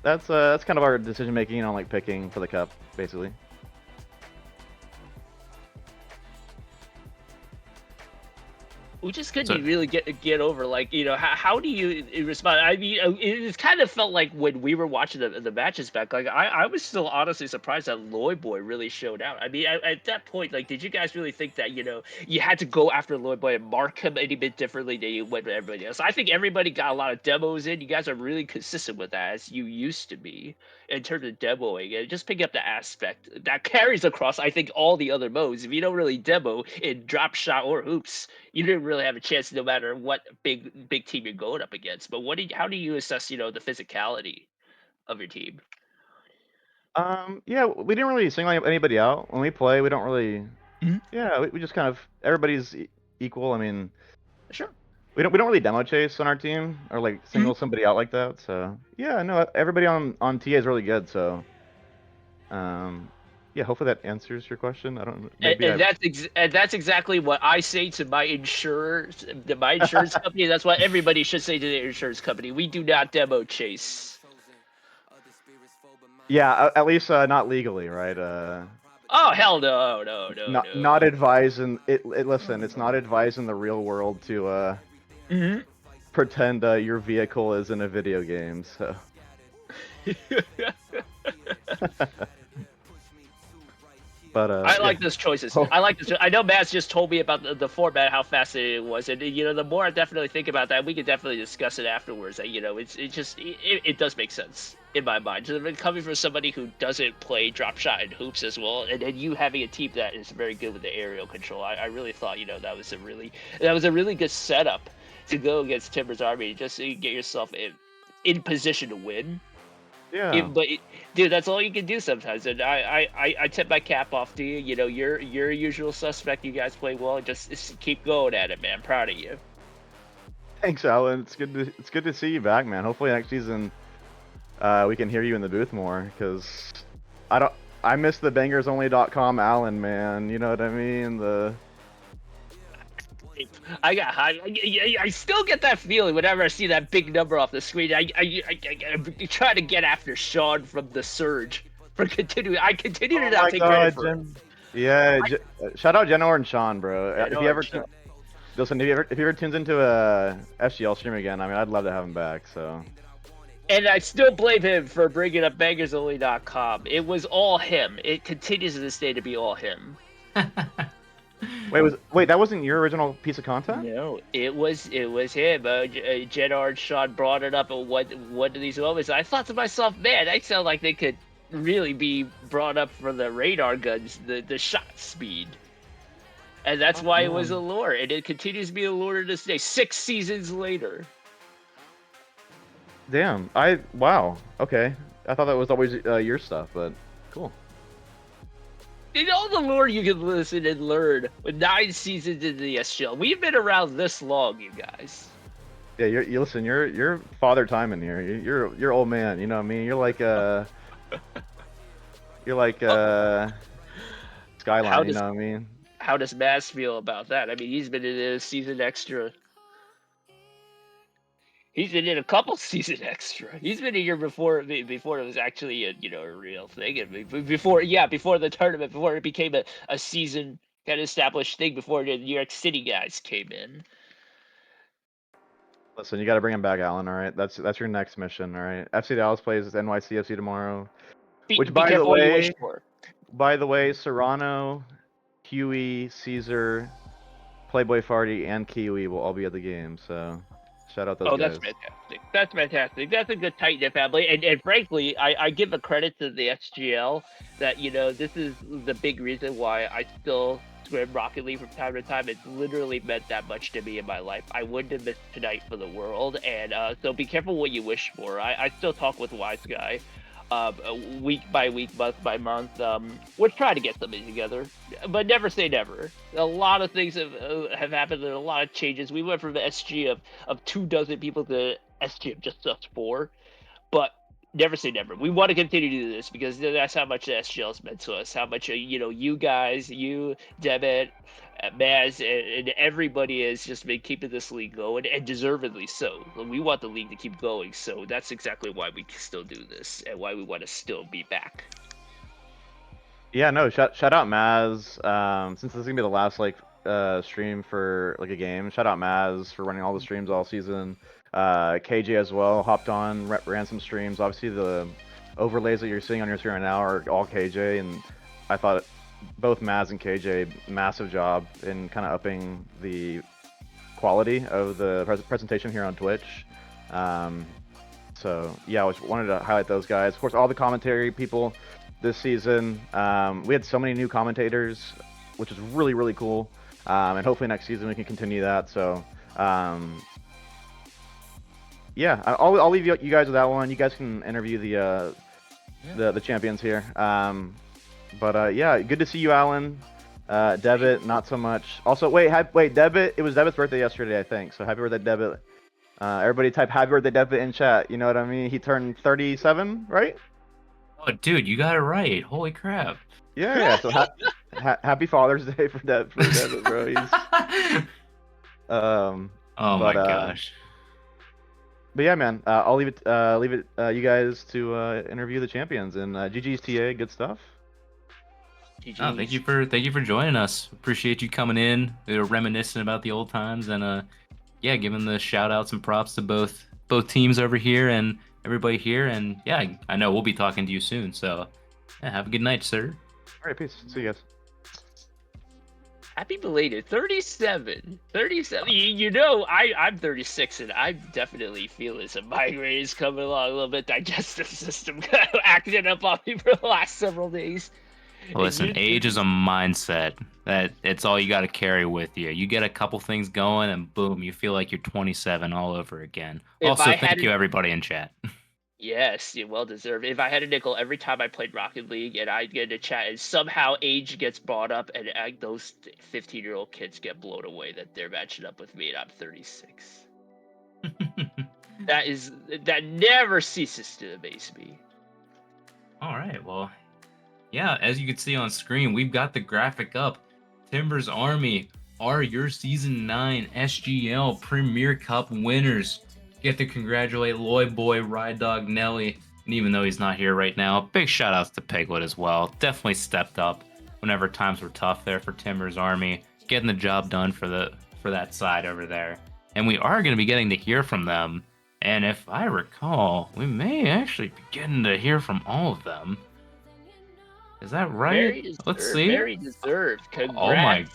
that's kind of our decision making on like picking for the cup, basically. We just couldn't So really get over, like, how do you respond? I mean, it kind of felt like when we were watching the matches back, like I was still honestly surprised that Lloyd Boy really showed out. I mean, at that point, like, did you guys really think that you had to go after Lloyd Boy and mark him any bit differently than you went with everybody else? I think everybody got a lot of demos in. You guys are really consistent with that, as you used to be in terms of demoing and just picking up the aspect that carries across. I think all the other modes. If you don't really demo in drop shot or hoops, you didn't really have a chance no matter what big team you're going up against. But how do you assess, the physicality of your team? Yeah, we didn't really single anybody out when we play. We don't really. Mhm. Yeah, we just kind of everybody's equal. I mean, Sure. we don't really demo chase on our team or like Mhm. single somebody out like that. So yeah, no, everybody on TA is really good. So yeah, hopefully that answers your question. I don't. Maybe I. And that's exactly what I say to my insurance company. That's what everybody should say to their insurance company. We do not demo chase. Yeah, at least not legally, right? Oh hell no, no, no, Not no. advised in it. Listen, it's not advised in the real world to Mhm. pretend your vehicle is in a video game. So. But I yeah. like those choices. Oh, I like this. I know Matt's just told me about the format, how fascinating it was, and the more I definitely think about that, we could definitely discuss it afterwards. That it does make sense in my mind. Coming from somebody who doesn't play drop shot and hoops as well, and then you having a team that is very good with the aerial control, I really thought that was a really good setup to go against Timber's Army, just so you get yourself in position to win. yeah. Dude, that's all you can do sometimes, and I tip my cap off to you. You're a usual suspect. You guys play well. Just keep going at it, man. Proud of you. Thanks, Alan. It's good to see you back, man. Hopefully next season we can hear you in the booth more because I don't I miss the bangersonly.com Alan, man. You know what I mean? I got high. I still get that feeling whenever I see that big number off the screen. I'm trying to get after Sean from the Surge for continuing. I continue to Oh not my take credit God, for it. Jen. Yeah, shout out Jenor and Sean, bro. Yeah, If no, you ever Sean. listen, if you ever tunes into a SGL stream again, I mean, I'd love to have him back. So. And I still blame him for bringing up bangersonly.com. It was all him. It continues to this day to be all him. Wait, that wasn't your original piece of content? No, it was him. Jedard Sean brought it up at one of these moments. I thought to myself, man, they sound like they could really be brought up for the radar guns, the shot speed. And that's why it was a lure, and it continues to be a lure to this day, 6 seasons later. Damn, wow. Okay, I thought that was always your stuff, but cool. All the lore you can listen and learn with 9 seasons into the SGL. We've been around this long, you guys. Yeah, you listen. You're father time in here. You're old man. You know what I mean? You're like Skyline. How You does know what I mean? how does Maz feel about that? I mean, he's been in a season extra. He's been in a couple season extra. He's been a year before it was actually a real thing. And before the tournament, before it became a season kind of established thing, before the New York City guys came in. Listen, you got to bring him back, Alan. All right, that's your next mission. All right, FC Dallas plays NYCFC tomorrow. Which, Be careful what you wish for. by the way, Serrano, Huey, Caesar, Playboy Farty, and Kiwi will all be at the game. So, shout out those Oh, guys. that's fantastic. That's fantastic. That's a good tight knit family. And frankly, I give a credit to the SGL that this is the big reason why I still scrim Rocket League from time to time. It's literally meant that much to me in my life. I wouldn't have missed tonight for the world. And so be careful what you wish for. I still talk with Wise Guy. Week by week, month by month. We're trying to get something together, but never say never. A lot of things have happened. There are a lot of changes. We went from the SG of 24 people to SG of just us 4, but never say never. We want to continue to do this because that's how much the SGL has meant to us. How much you guys, you, Debit, Maz, and everybody has just been keeping this league going, and deservedly so. We want the league to keep going, so that's exactly why we still do this and why we want to still be back. Yeah, no, shout out Maz. Since this is gonna be the last like stream for like a game. Shout out Maz for running all the streams all season. KJ as well hopped on, ran some streams. Obviously the overlays that you're seeing on your screen right now are all KJ, and I thought both Maz and KJ massive job in kind of upping the quality of the presentation here on Twitch. So yeah, I wanted to highlight those guys. Of course, all the commentary people this season. We had so many new commentators, which is really, really cool. And hopefully next season we can continue that. So yeah, I'll leave you guys with that one. You guys can interview the champions here. But yeah, good to see you, Alan. Devitt, not so much. Also, wait, Devitt. It was Devitt's birthday yesterday, I think. So happy birthday, Devitt. Everybody type happy birthday, Devitt in chat. You know what I mean? He turned 37, right? Oh, dude, you got it right. Holy crap. Yeah. So happy Father's Day for Devitt, bro. He's, oh my gosh. But yeah, man, I'll leave it you guys to interview the champions, and GG's TA, good stuff. Oh, thank you for joining us. Appreciate you coming in. We were reminiscing about the old times, and yeah, giving the shout outs and props to both teams over here and everybody here. And yeah, I know we'll be talking to you soon. So yeah, have a good night, sir. All right, peace. See you guys. Happy belated 37. You know, I'm 36 and I'm definitely feeling some migraines coming along a little bit. Digestive system kind of acting up on me for the last several days. Listen, age is a mindset. That it's all you got to carry with you. You get a couple things going, and boom, you feel like you're 27 all over again. Also, thank you everybody in chat. Yes, you well deserved. If I had a nickel every time I played Rocket League and I get a chat and somehow age gets brought up and those 15-year-old kids get blown away that they're matching up with me and I'm 36. That never ceases to amaze me. All right, well, yeah, as you can see on screen, we've got the graphic up. Timbers Army are your Season 9 SGL Premier Cup winners. Get to congratulate Lloyd Boy, Ride Dog, Nelly, and even though he's not here right now, big shout outs to Piglet as well. Definitely stepped up whenever times were tough there for Timbers Army, getting the job done for that side over there. And we are going to be getting to hear from them. And if I recall, we may actually be getting to hear from all of them. Is that right? Let's see. Very deserved. Congrats. Oh my.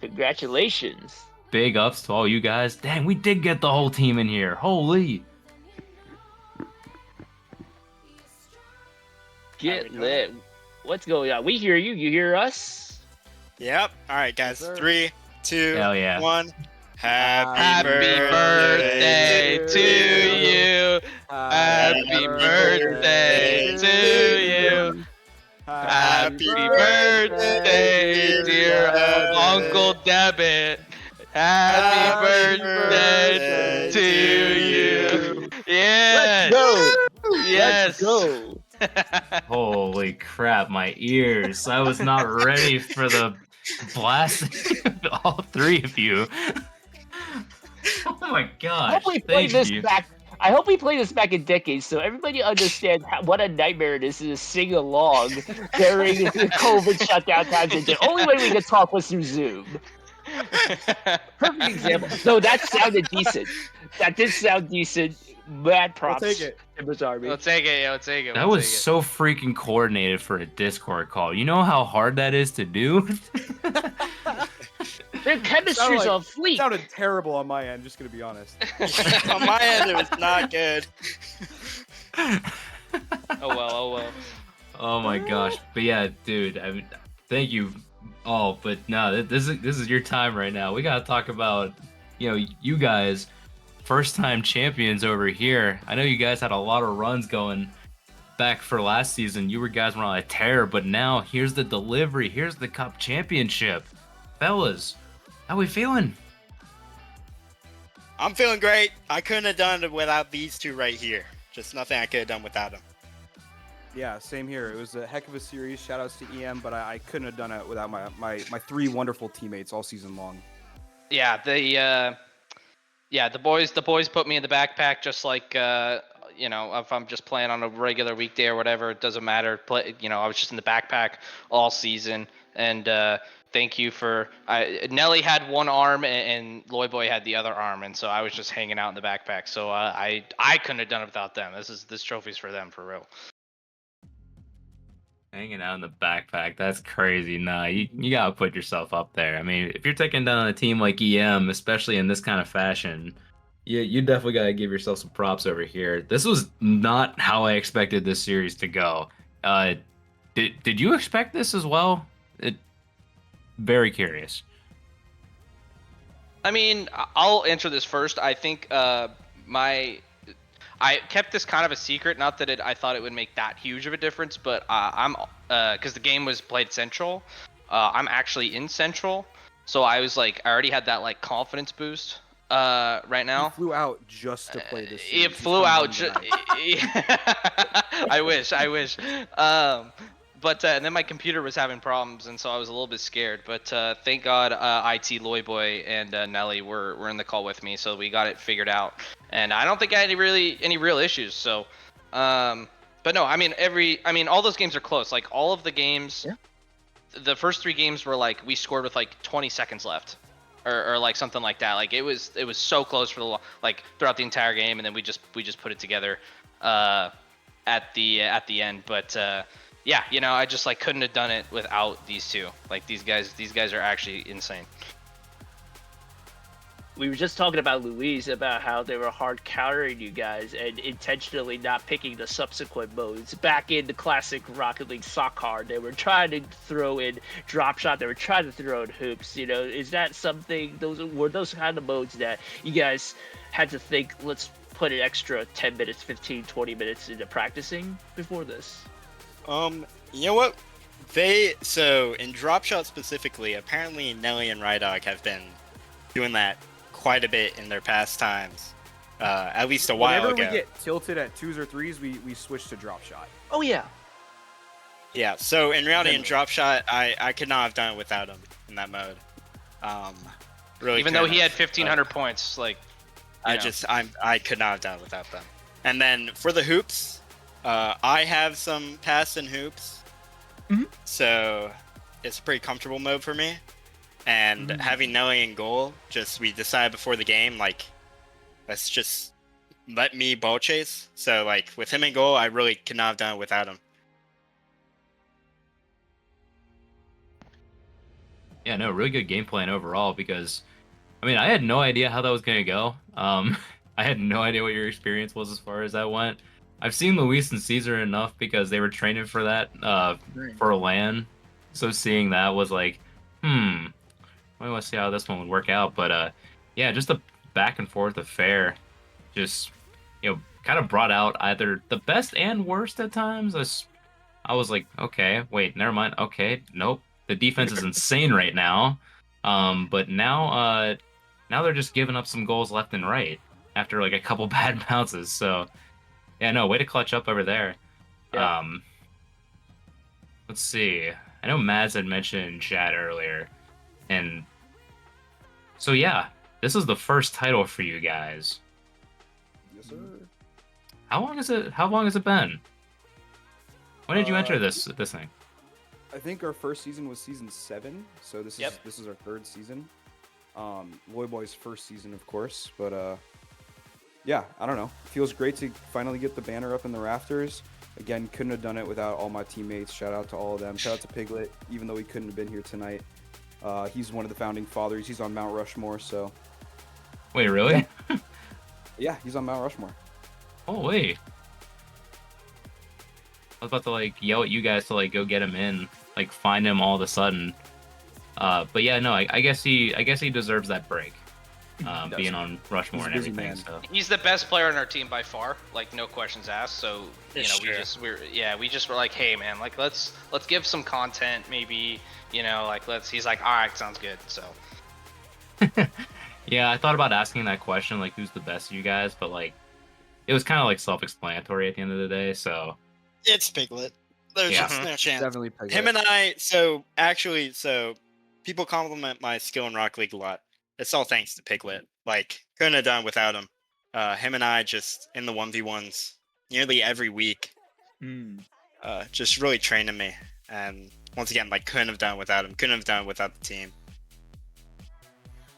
Congratulations. Big ups to all you guys. Dang, we did get the whole team in here. Holy. Get lit. What's going on? We hear you. You hear us? Yep. All right, guys. 3, 2, Hell yeah. 1. Happy birthday to you. Happy birthday to you. Happy birthday, dear Uncle Devitt. Happy birthday to you. Yes. Let's go. Yes. Let's go. Holy crap, my ears. I was not ready for the blast of all three of you. Oh my gosh. I hope we play this back in decades so everybody understands what a nightmare it is to sing along during the COVID shutdown times. And the only way we could talk was through Zoom. Perfect example. No, that sounded decent. That did sound decent. Mad props. We'll take it. Timbers Army. We'll take it. Yeah, we'll take it. That was so freaking coordinated for a Discord call. You know how hard that is to do? Their chemistry's on fleek. It sounded terrible on my end, just gonna be honest. On my end, it was not good. Oh well. Oh my gosh. But yeah, dude, I mean, thank you all. But no, this is your time right now. We gotta talk about, you guys, first time champions over here. I know you guys had a lot of runs going back for last season. You guys were on a tear, but now here's the delivery. Here's the cup championship. Fellas, how we feeling? I'm feeling great. I couldn't have done it without these two right here. Just nothing I could have done without them. Yeah, same here. It was a heck of a series. Shout outs to EM, but I couldn't have done it without my three wonderful teammates all season long. Yeah, the boys put me in the backpack just like if I'm just playing on a regular weekday or whatever, it doesn't matter. I was just in the backpack all season, and thank you for. Nelly had one arm and Loyboy had the other arm, and so I was just hanging out in the backpack. So I couldn't have done it without them. This trophy's for them for real. Hanging out in the backpack, that's crazy. Nah, you gotta put yourself up there. I mean, if you're taking down a team like EM, especially in this kind of fashion, you definitely gotta give yourself some props over here. This was not how I expected this series to go. Uh, did you expect this as well? Very curious. I mean, I'll answer this first. I think I kept this kind of a secret. Not that I thought it would make that huge of a difference, but I'm because the game was played Central. I'm actually in Central, so I was like, I already had that like confidence boost. Right He now, flew out just to play this. it series. He's flew coming out. home tonight. I wish. But and then my computer was having problems, and so I was a little bit scared. But thank God, IT Loyboy and Nelly were in the call with me, so we got it figured out. And I don't think I had any real issues. So, but no, I mean, all those games are close. Like all of the games, the first 3 games were like we scored with like 20 seconds left, or like something like that. Like it was so close for the like throughout the entire game, and then we just put it together at the end. But yeah, I just like couldn't have done it without these two. Like these guys are actually insane. We were just talking about Luis, about how they were hard countering you guys and intentionally not picking the subsequent modes. Back in the classic Rocket League soccer, they were trying to throw in drop shot, they were trying to throw in hoops. Is that something, were those kind of modes that you guys had to think, let's put an extra 10 minutes, 15, 20 minutes into practicing before this? You know what? So in drop shot specifically, apparently Nelly and Rydog have been doing that quite a bit in their past times. At least a while Whenever ago. we get tilted at 2s or 3s, we switch to drop shot. Oh yeah. Yeah, so in reality, in drop shot, I could not have done it without him in that mode. Really, Even though he had couldn't have, 1,500 points, like I could not have done it without them. And then for the hoops, I have some pass in hoops, so it's a pretty comfortable mode for me. And having Nelly in goal, we decided before the game, like, let's just let me ball chase. So like with him in goal, I really could not have done it without him. Yeah, no, really good game plan overall because, I mean, I had no idea how that was going to go. I had no idea what your experience was as far as that went. I've seen Luis and Caesar enough because they were training for that for a LAN. So seeing that was like, I want to see how this one would work out. But yeah, just the back and forth affair just, kind of brought out either the best and worst at times. I was like, okay, wait, never mind. Okay, nope. The defense is insane right now. But now they're just giving up some goals left and right after like a couple bad bounces. So yeah, no, way to clutch up over there. Yeah. Let's see. I know Mads had mentioned in chat earlier, and so yeah, this is the first title for you guys. Yes, sir. How long has it been? When did you enter this thing? I think our first season was season 7, so this is our 3rd season. Loyboy's first season, of course, but yeah, I don't know. Feels great to finally get the banner up in the rafters. Again, couldn't have done it without all my teammates. Shout out to all of them. Shout out to Piglet, even though he couldn't have been here tonight. He's one of the founding fathers. He's on Mount Rushmore, so. Wait, really? Yeah, he's on Mount Rushmore. Oh wait. I was about to like yell at you guys to like go get him in, like find him all of a sudden. But yeah, no, I guess he deserves that break. Being on Rushmore and everything. Man. So he's the best player on our team by far, like no questions asked. So It's true. we just were like, hey man, like let's give some content, maybe, like he's like, all right, sounds good. So yeah, I thought about asking that question, like who's the best of you guys, but like it was kind of like self-explanatory at the end of the day. So It's Piglet. There's Yeah. just no chance. Definitely Piglet. Him and I, so people compliment my skill in Rocket League a lot. It's all thanks to Piglet. Like, couldn't have done without him. Him and I just in the 1v1s nearly every week. Just really training me. And once again, like couldn't have done without him. Couldn't have done without the team.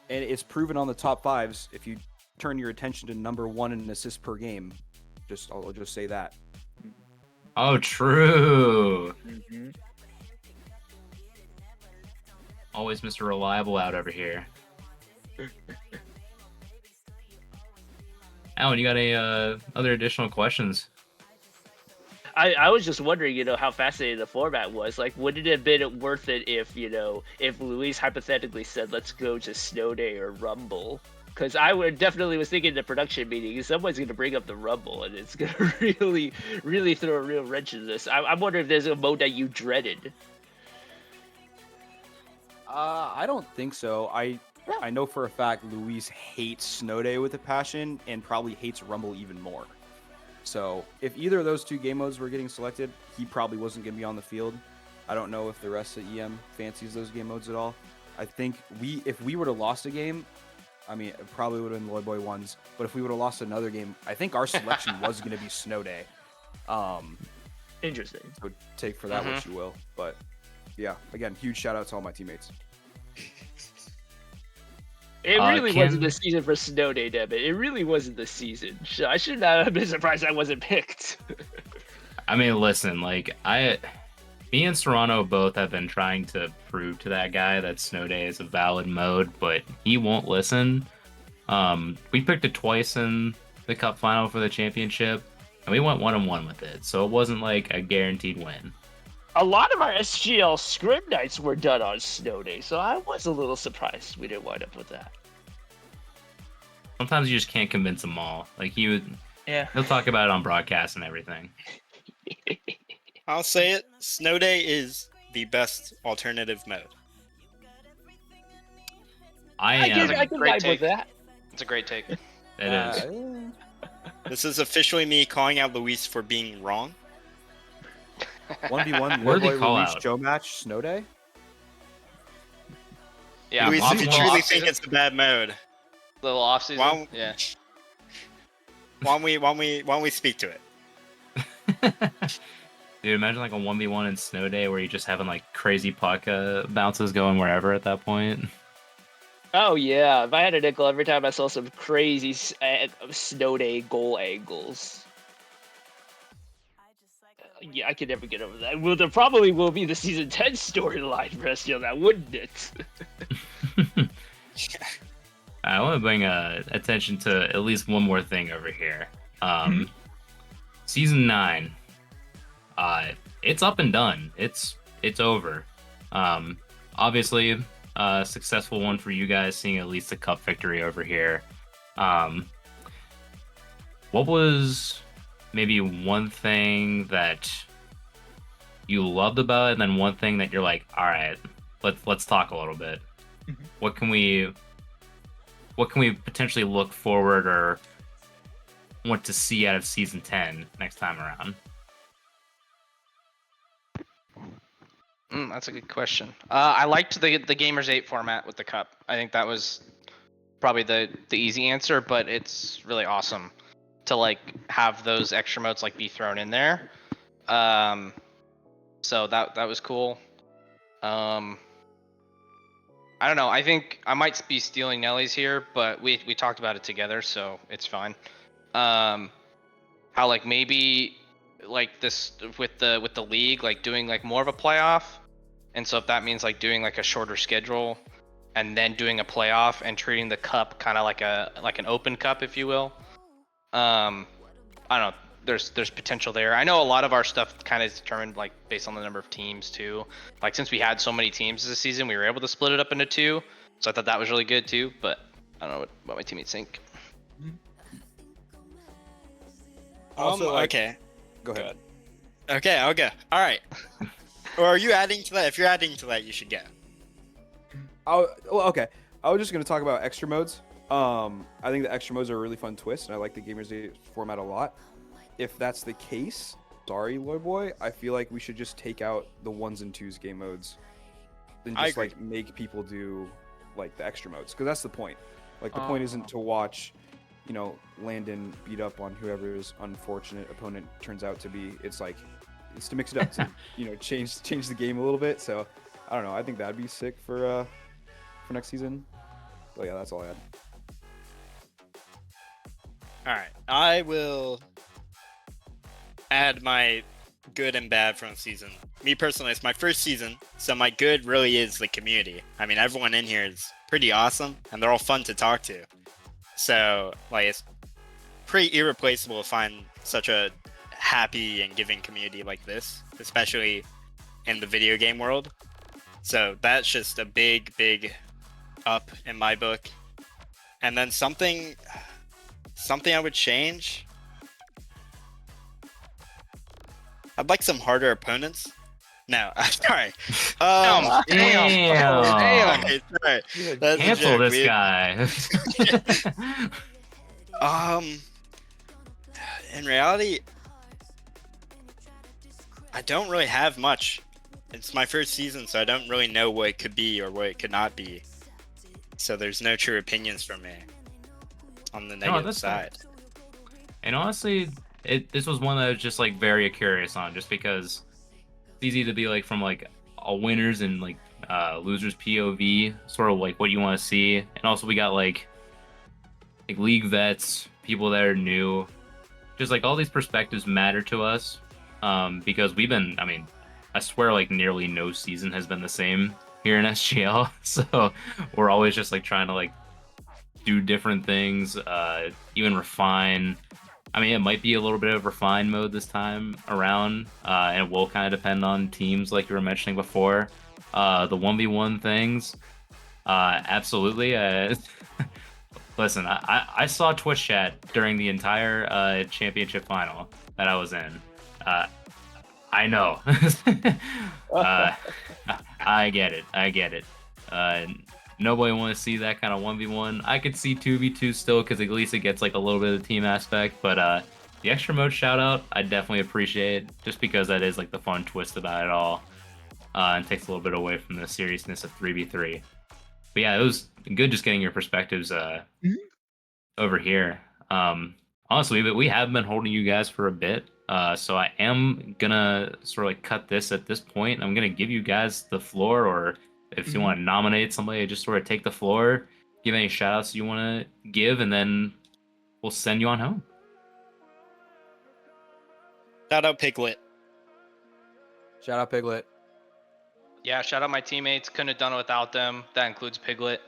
And it's proven on the top fives. If you turn your attention to number 1 in assists per game, I'll just say that. Oh, true. Mm-hmm. Always Mr. Reliable out over here. Alan, you got any other additional questions? I was just wondering, how fascinating the format was. Like, would it have been worth it if, if Luis hypothetically said, let's go to Snow Day or Rumble? Because I would definitely was thinking in the production meeting, someone's going to bring up the Rumble, and it's going to really, really throw a real wrench into this. I'm wondering if there's a mode that you dreaded. I don't think so. I know for a fact Luis hates Snow Day with a passion and probably hates Rumble even more. So if either of those 2 game modes were getting selected, he probably wasn't going to be on the field. I don't know if the rest of EM fancies those game modes at all. I think if we would have lost a game, I mean, it probably would have been Lloyd Boy ones. But if we would have lost another game, I think our selection was going to be Snow Day. Interesting. So take for that what you will. But yeah, again, huge shout out to all my teammates. It really wasn't the season for Snow Day, damn it. It really wasn't the season. I should not have been surprised I wasn't picked. I mean, listen, like, me and Serrano both have been trying to prove to that guy that Snow Day is a valid mode, but he won't listen. We picked it twice in the Cup final for the championship, and we went 1-1 with it, so it wasn't like a guaranteed win. A lot of our SGL scrim nights were done on Snow Day, so I was a little surprised we didn't wind up with that. Sometimes you just can't convince them all. Like, he'll talk about it on broadcast and everything. I'll say it. Snow Day is the best alternative mode. I can vibe with that. It's a great take. It is. This is officially me calling out Luis for being wrong. 1v1 Worthy Lloyd Boy call Luis out. Joe match, Snow Day? Yeah, Luis, if you off-season. truly think it's a bad mode, Little off season. Why- Yeah. why don't we speak to it? Dude, imagine like a 1v1 in Snow Day where you're just having like crazy puck bounces going wherever at that point. Oh yeah, if I had a nickel every time I saw some crazy Snow Day goal angles. Yeah, I could never get over that. Well, there probably will be the season 10 storyline for SGL now, wouldn't it? I want to bring attention to at least one more thing over here. Season 9. It's up and done. It's over. Obviously, a successful one for you guys, seeing at least a cup victory over here. What was maybe one thing that you loved about it, and then one thing that you're like, all right, let's talk a little bit. What can we potentially look forward or want to see out of season 10 next time around? That's a good question. I liked the Gamers 8 format with the cup. I think that was probably the easy answer, but it's really awesome to like have those extra modes like be thrown in there. So that was cool. I don't know. I think I might be stealing Nelly's here, but we talked about it together, so it's fine. How like maybe like this with the league, like doing like more of a playoff, and so if that means like doing like a shorter schedule, and then doing a playoff and treating the cup kind of like an open cup, if you will. I don't know. There's potential there. I know a lot of our stuff kind of is determined like based on the number of teams too. Like since we had so many teams this season, we were able to split it up into 2. So I thought that was really good too. But I don't know what my teammates think. Also, okay. Go ahead. Okay, I'll go. All right. Or are you adding to that? If you're adding to that, you should go. Well, okay. I was just going to talk about extra modes. I think the extra modes are a really fun twist, and I like the Gamers 8 format a lot. If that's the case, sorry, Lloyd Boy, I feel like we should just take out the 1s and 2s game modes and I just agree. like make people do like the extra modes, because that's the point. Like the point isn't to watch, Landon beat up on whoever his unfortunate opponent turns out to be. It's like It's to mix it up to change the game a little bit. So I don't know. I think that'd be sick for next season. But yeah, that's all I had. All right, I will add my good and bad from the season. Me personally, it's my first season, so my good really is the community. I mean, everyone in here is pretty awesome, and they're all fun to talk to. So, like, it's pretty irreplaceable to find such a happy and giving community like this, especially in the video game world. So that's just a big, big up in my book. And then something I would change. I'd like some harder opponents. No, sorry. Damn. Sorry. That's a Cancel joke. this guy. In reality, I don't really have much. It's my first season, so I don't really know what it could be or what it could not be. So there's no true opinions from me on the negative that's side. And honestly, this was one that I was just like very curious on, just because it's easy to be like from like a winners and like losers POV, sort of like what you want to see. And also we got like league vets, people that are new, just like all these perspectives matter to us, because we've been, I mean, I swear like nearly no season has been the same here in SGL. So we're always just like trying to like do different things, even refine. I mean, it might be a little bit of refine mode this time around, and it will kind of depend on teams like you were mentioning before. The 1v1 things, absolutely. Listen, I saw Twitch chat during the entire championship final that I was in. I know. I get it. Nobody want to see that kind of 1v1. I could see 2v2 still, because at least it gets like a little bit of the team aspect. But the extra mode shout out, I definitely appreciate, just because that is like the fun twist about it all, and takes a little bit away from the seriousness of 3v3. But yeah, it was good just getting your perspectives over here. Honestly, but we have been holding you guys for a bit. So I am gonna sort of like cut this at this point. I'm gonna give you guys the floor, or if you want to nominate somebody, just sort of take the floor, give any shout outs you want to give, and then we'll send you on home. Shout out Piglet. Shout out Piglet. Yeah, shout out my teammates. Couldn't have done it without them. That includes Piglet.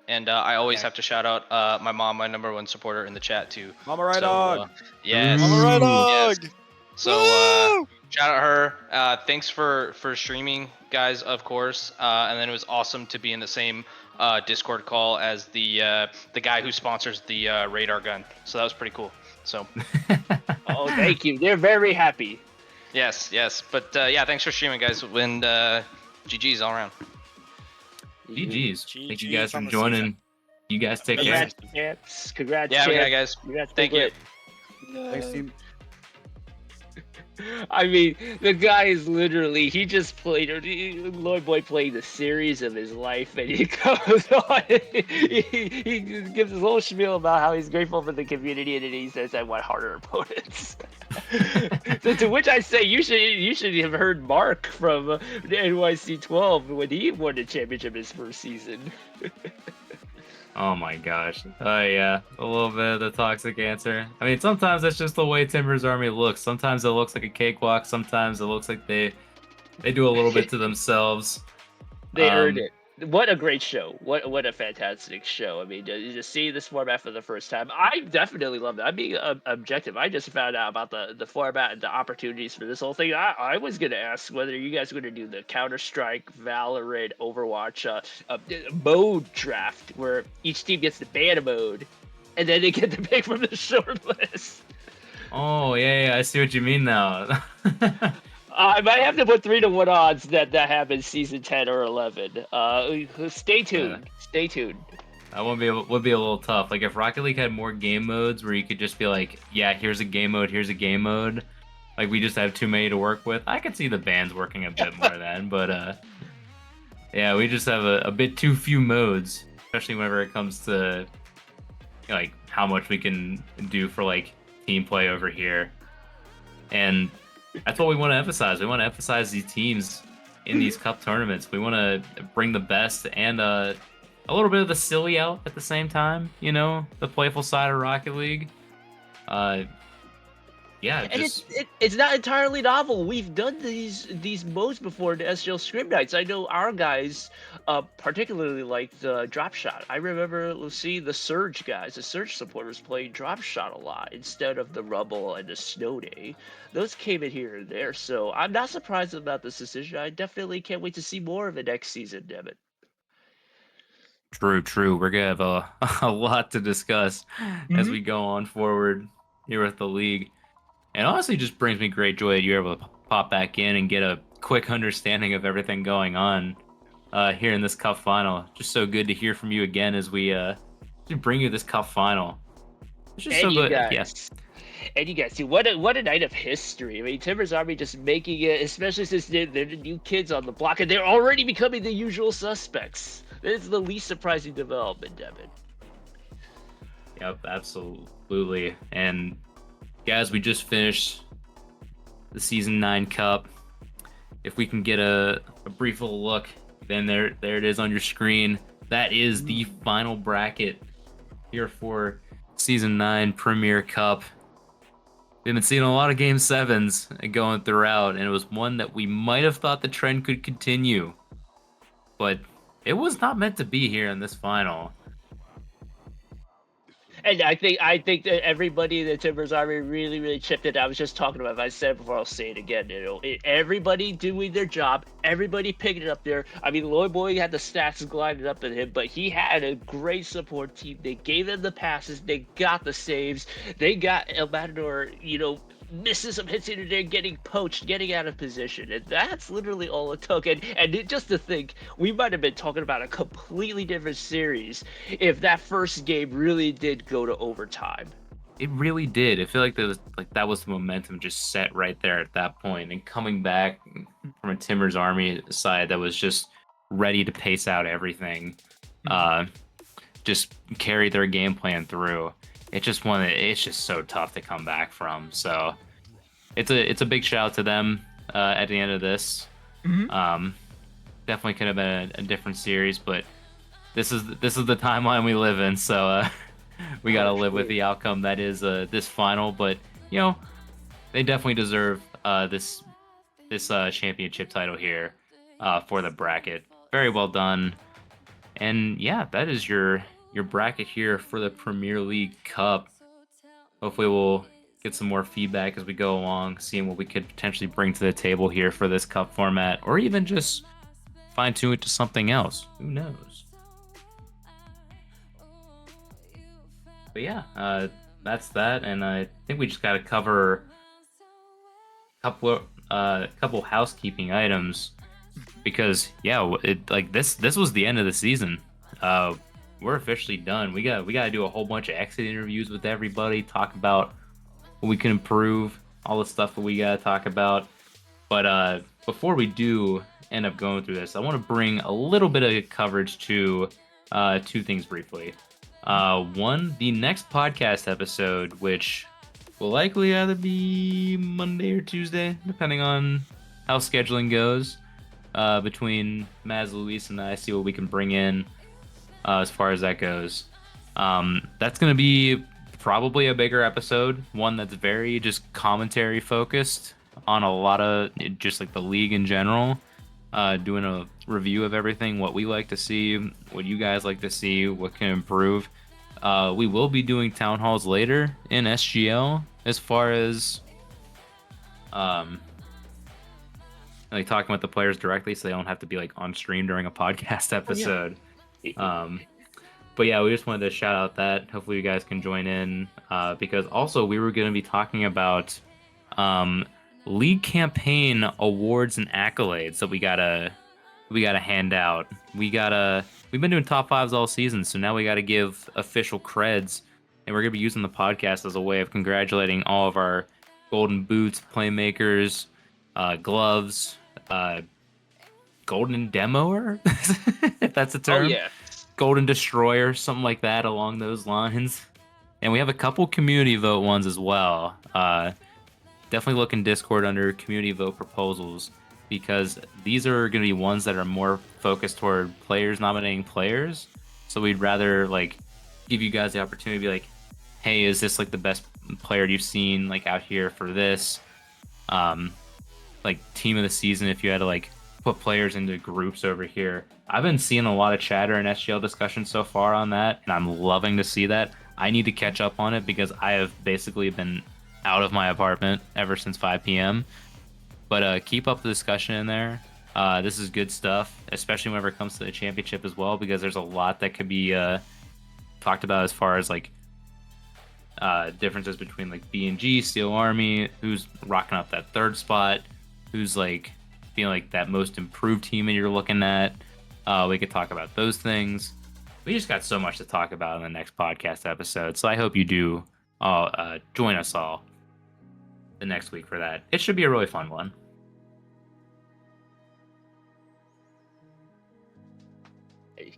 And I always have to shout out my mom, my #1 supporter in the chat too. Mama Right Dog. Yes. Mama Right Dog. Yes. So shout out her. Thanks for streaming, guys, of course. And then it was awesome to be in the same Discord call as the guy who sponsors the radar gun. So that was pretty cool. So. Oh, thank you. They're very happy. Yes. But yeah, thanks for streaming, guys. And GG's all around. GG's. Thank you guys GG's for on the joining. season. You guys take care. Congrats, champs. Congrats, Yeah, champs. guys. Congrats, Thank you. Piglet. Thanks, team. I mean, the guy is literally, he just played, Lloyd Boy played the series of his life, and he goes on, he gives his whole spiel about how he's grateful for the community, and then he says, I want harder opponents. So to which I say, you should have heard Mark from the NYC 12 when he won the championship his first season. Oh my gosh. Yeah, a little bit of the toxic answer. I mean, sometimes that's just the way Timber's Army looks. Sometimes it looks like a cakewalk. Sometimes it looks like they do a little bit to themselves. They earned it. What a great show. What a fantastic show. I mean, to see this format for the first time, I definitely loved it. I'm being objective. I just found out about the format and the opportunities for this whole thing. I was going to ask whether you guys were going to do the Counter-Strike, Valorant, Overwatch mode draft, where each team gets to ban a mode, and then they get to pick from the short list. Oh, yeah, I see what you mean now. I might have to put 3-1 odds that happens season 10 or 11. Stay tuned. Stay tuned. That would be a little tough. Like if Rocket League had more game modes where you could just be like, yeah, here's a game mode, here's a game mode. Like we just have too many to work with. I could see the bans working a bit more then, but yeah, we just have a bit too few modes, especially whenever it comes to like how much we can do for like team play over here. And That's what we want to emphasize. We want to emphasize these teams in these cup tournaments. We want to bring the best and a little bit of the silly out at the same time. You know, the playful side of Rocket League. Yeah, And just it's not entirely novel. We've done these modes before in SGL Scrim Nights. I know our guys particularly like the drop shot. I remember seeing the Surge guys, the Surge supporters playing drop shot a lot instead of the Rumble and the Snow Day. Those came in here and there, so I'm not surprised about this decision. I definitely can't wait to see more of it next season, damn it. true, true. We're gonna have a lot to discuss as Mhm. we go on forward here with the league. And honestly, just brings me great joy that you're able to pop back in and get a quick understanding of everything going on here in this cup final. Just so good to hear from you again as we to bring you this cup final. It's just so And you good. Yeah, guys. And you guys see what a night of history. I mean, Timber's Army just making it, especially since they're the new kids on the block, and they're already becoming the usual suspects. This is the least surprising development, Devin. yep, absolutely. And guys, we just finished the season 9 cup. If we can get a brief little look, then there it is on your screen. That is the final bracket here for season 9 Premier Cup. We've been seeing a lot of game 7s going throughout, and it was one that we might have thought the trend could continue, but it was not meant to be here in this final. And I think that everybody in the Timbers Army really chipped it. I was just talking about it. I said it before, I'll say it again. Everybody doing their job, everybody picking it up there. I mean, Lloyd Boy had the stats glided up at him, but he had a great support team. They gave him the passes, they got the saves, they got El Matador, missing some hits here and there, getting poached, getting out of position, and that's literally all it took. Just to think, we might have been talking about a completely different series if that first game really did go to overtime. It really did. I feel like that was the momentum just set right there at that point, and coming back from a Timbers Army side that was just ready to pace out everything, just carry their game plan through. It's just so tough to come back from. So it's a big shout out to them at the end of this. Definitely could have been a different series, but this is the timeline we live in. So we gotta live with the outcome that is this final. But they definitely deserve this championship title here for the bracket. Very well done. And yeah, that is your bracket here for the Premier League Cup. Hopefully we'll get some more feedback as we go along, seeing what we could potentially bring to the table here for this cup format, or even just fine tune it to something else. Who knows? But yeah, that's that, and I think we just got to cover a couple housekeeping items because this was the end of the season. We're officially done. We got to do a whole bunch of exit interviews with everybody, talk about what we can improve, all the stuff that we got to talk about. But before we do end up going through this, I want to bring a little bit of coverage to two things briefly. One, the next podcast episode, which will likely either be Monday or Tuesday, depending on how scheduling goes between Maz, Luis, and I, see what we can bring in as far as that goes. That's going to be probably a bigger episode, one that's very just commentary focused on a lot of just like the league in general, doing a review of everything, what we like to see, what you guys like to see, what can improve. We will be doing town halls later in SGL as far as like talking with the players directly, so they don't have to be like on stream during a podcast episode. But yeah, we just wanted to shout out that. Hopefully you guys can join in because also we were going to be talking about league campaign awards and accolades that we gotta hand out. We've been doing top fives all season, so now we gotta give official creds, and we're gonna be using the podcast as a way of congratulating all of our golden boots, playmakers, gloves, golden demoer, if that's a term. Oh yeah. Golden Destroyer, something like that along those lines. And we have a couple community vote ones as well. definitely look in Discord under community vote proposals, because these are going to be ones that are more focused toward players nominating players. So we'd rather like give you guys the opportunity to be like, hey, is this like the best player you've seen like out here for this? Like team of the season, if you had to like put players into groups over here. I've been seeing a lot of chatter and SGL discussion so far on that, and I'm loving to see that. I need to catch up on it because I have basically been out of my apartment ever since 5 p.m. But keep up the discussion in there. This is good stuff, especially whenever it comes to the championship as well, because there's a lot that could be talked about as far as like differences between like B&G, Steel Army, who's rocking up that third spot, who's like feeling like that most improved team that you're looking at. We could talk about those things. We just got so much to talk about in the next podcast episode, so I hope you do join us all the next week for that. It should be a really fun one.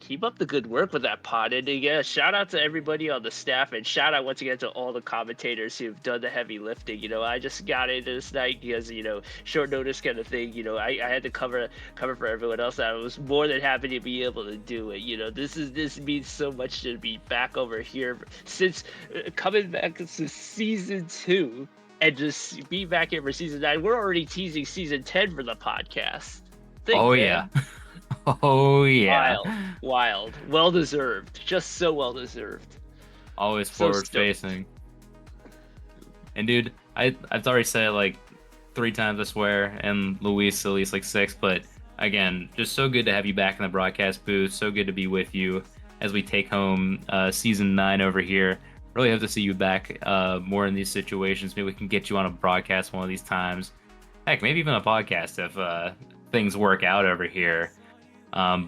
Keep up the good work with that pod. And again, shout out to everybody on the staff, and shout out once again to all the commentators who've done the heavy lifting. I just got into this night because, short notice kind of thing. I had to cover for everyone else. I was more than happy to be able to do it. This means so much to be back over here since coming back to season 2 and just be back here for season 9. We're already teasing season 10 for the podcast. Yeah. Oh yeah. Wild. Well deserved. Just so well deserved. Always So forward facing. And dude, I've already said it like 3 times, I swear, and Luis at least like 6, but again, just so good to have you back in the broadcast booth. So good to be with you as we take home season 9 over here. Really hope to see you back more in these situations. Maybe we can get you on a broadcast one of these times. Heck, maybe even a podcast if things work out over here. But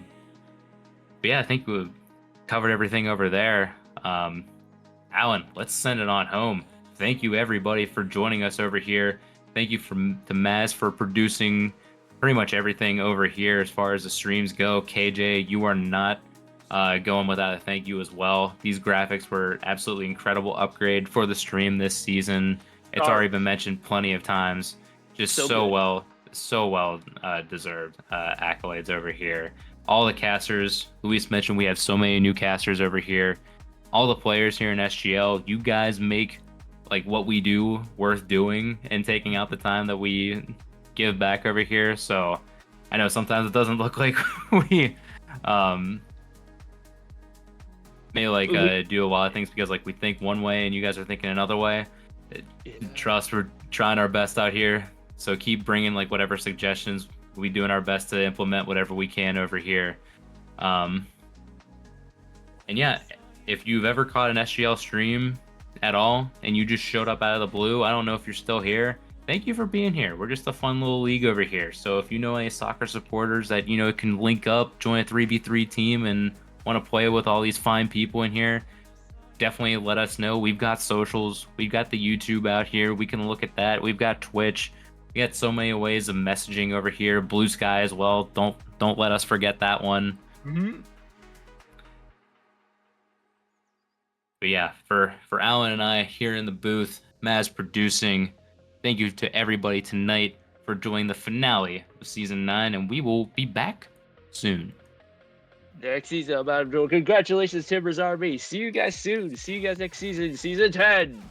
yeah, I think we've covered everything over there. Alan, let's send it on home. Thank you everybody for joining us over here. Thank you to Maz for producing pretty much everything over here as far as the streams go. KJ, you are not going without a thank you as well. These graphics were absolutely incredible upgrade for the stream this season. It's already been mentioned plenty of times. Just so well deserved accolades over here. All the casters, Luis mentioned we have so many new casters over here. All the players here in SGL, you guys make like what we do worth doing and taking out the time that we give back over here. So I know sometimes it doesn't look like we may do a lot of things because like we think one way and you guys are thinking another way. Trust, we're trying our best out here. So keep bringing like whatever suggestions. We'll be doing our best to implement whatever we can over here. And yeah, if you've ever caught an SGL stream at all and you just showed up out of the blue, I don't know if you're still here. Thank you for being here. We're just a fun little league over here. So if you know any soccer supporters that, can link up, join a 3v3 team and want to play with all these fine people in here, definitely let us know. We've got socials. We've got the YouTube out here. We can look at that. We've got Twitch. We got so many ways of messaging over here. Blue Sky as well. Don't let us forget that one. Mm-hmm. But yeah, for Alan and I here in the booth, Maz producing, thank you to everybody tonight for joining the finale of season 9, and we will be back soon. Next season, Matador. Congratulations, Timbers Army. See you guys soon. See you guys next season, season 10.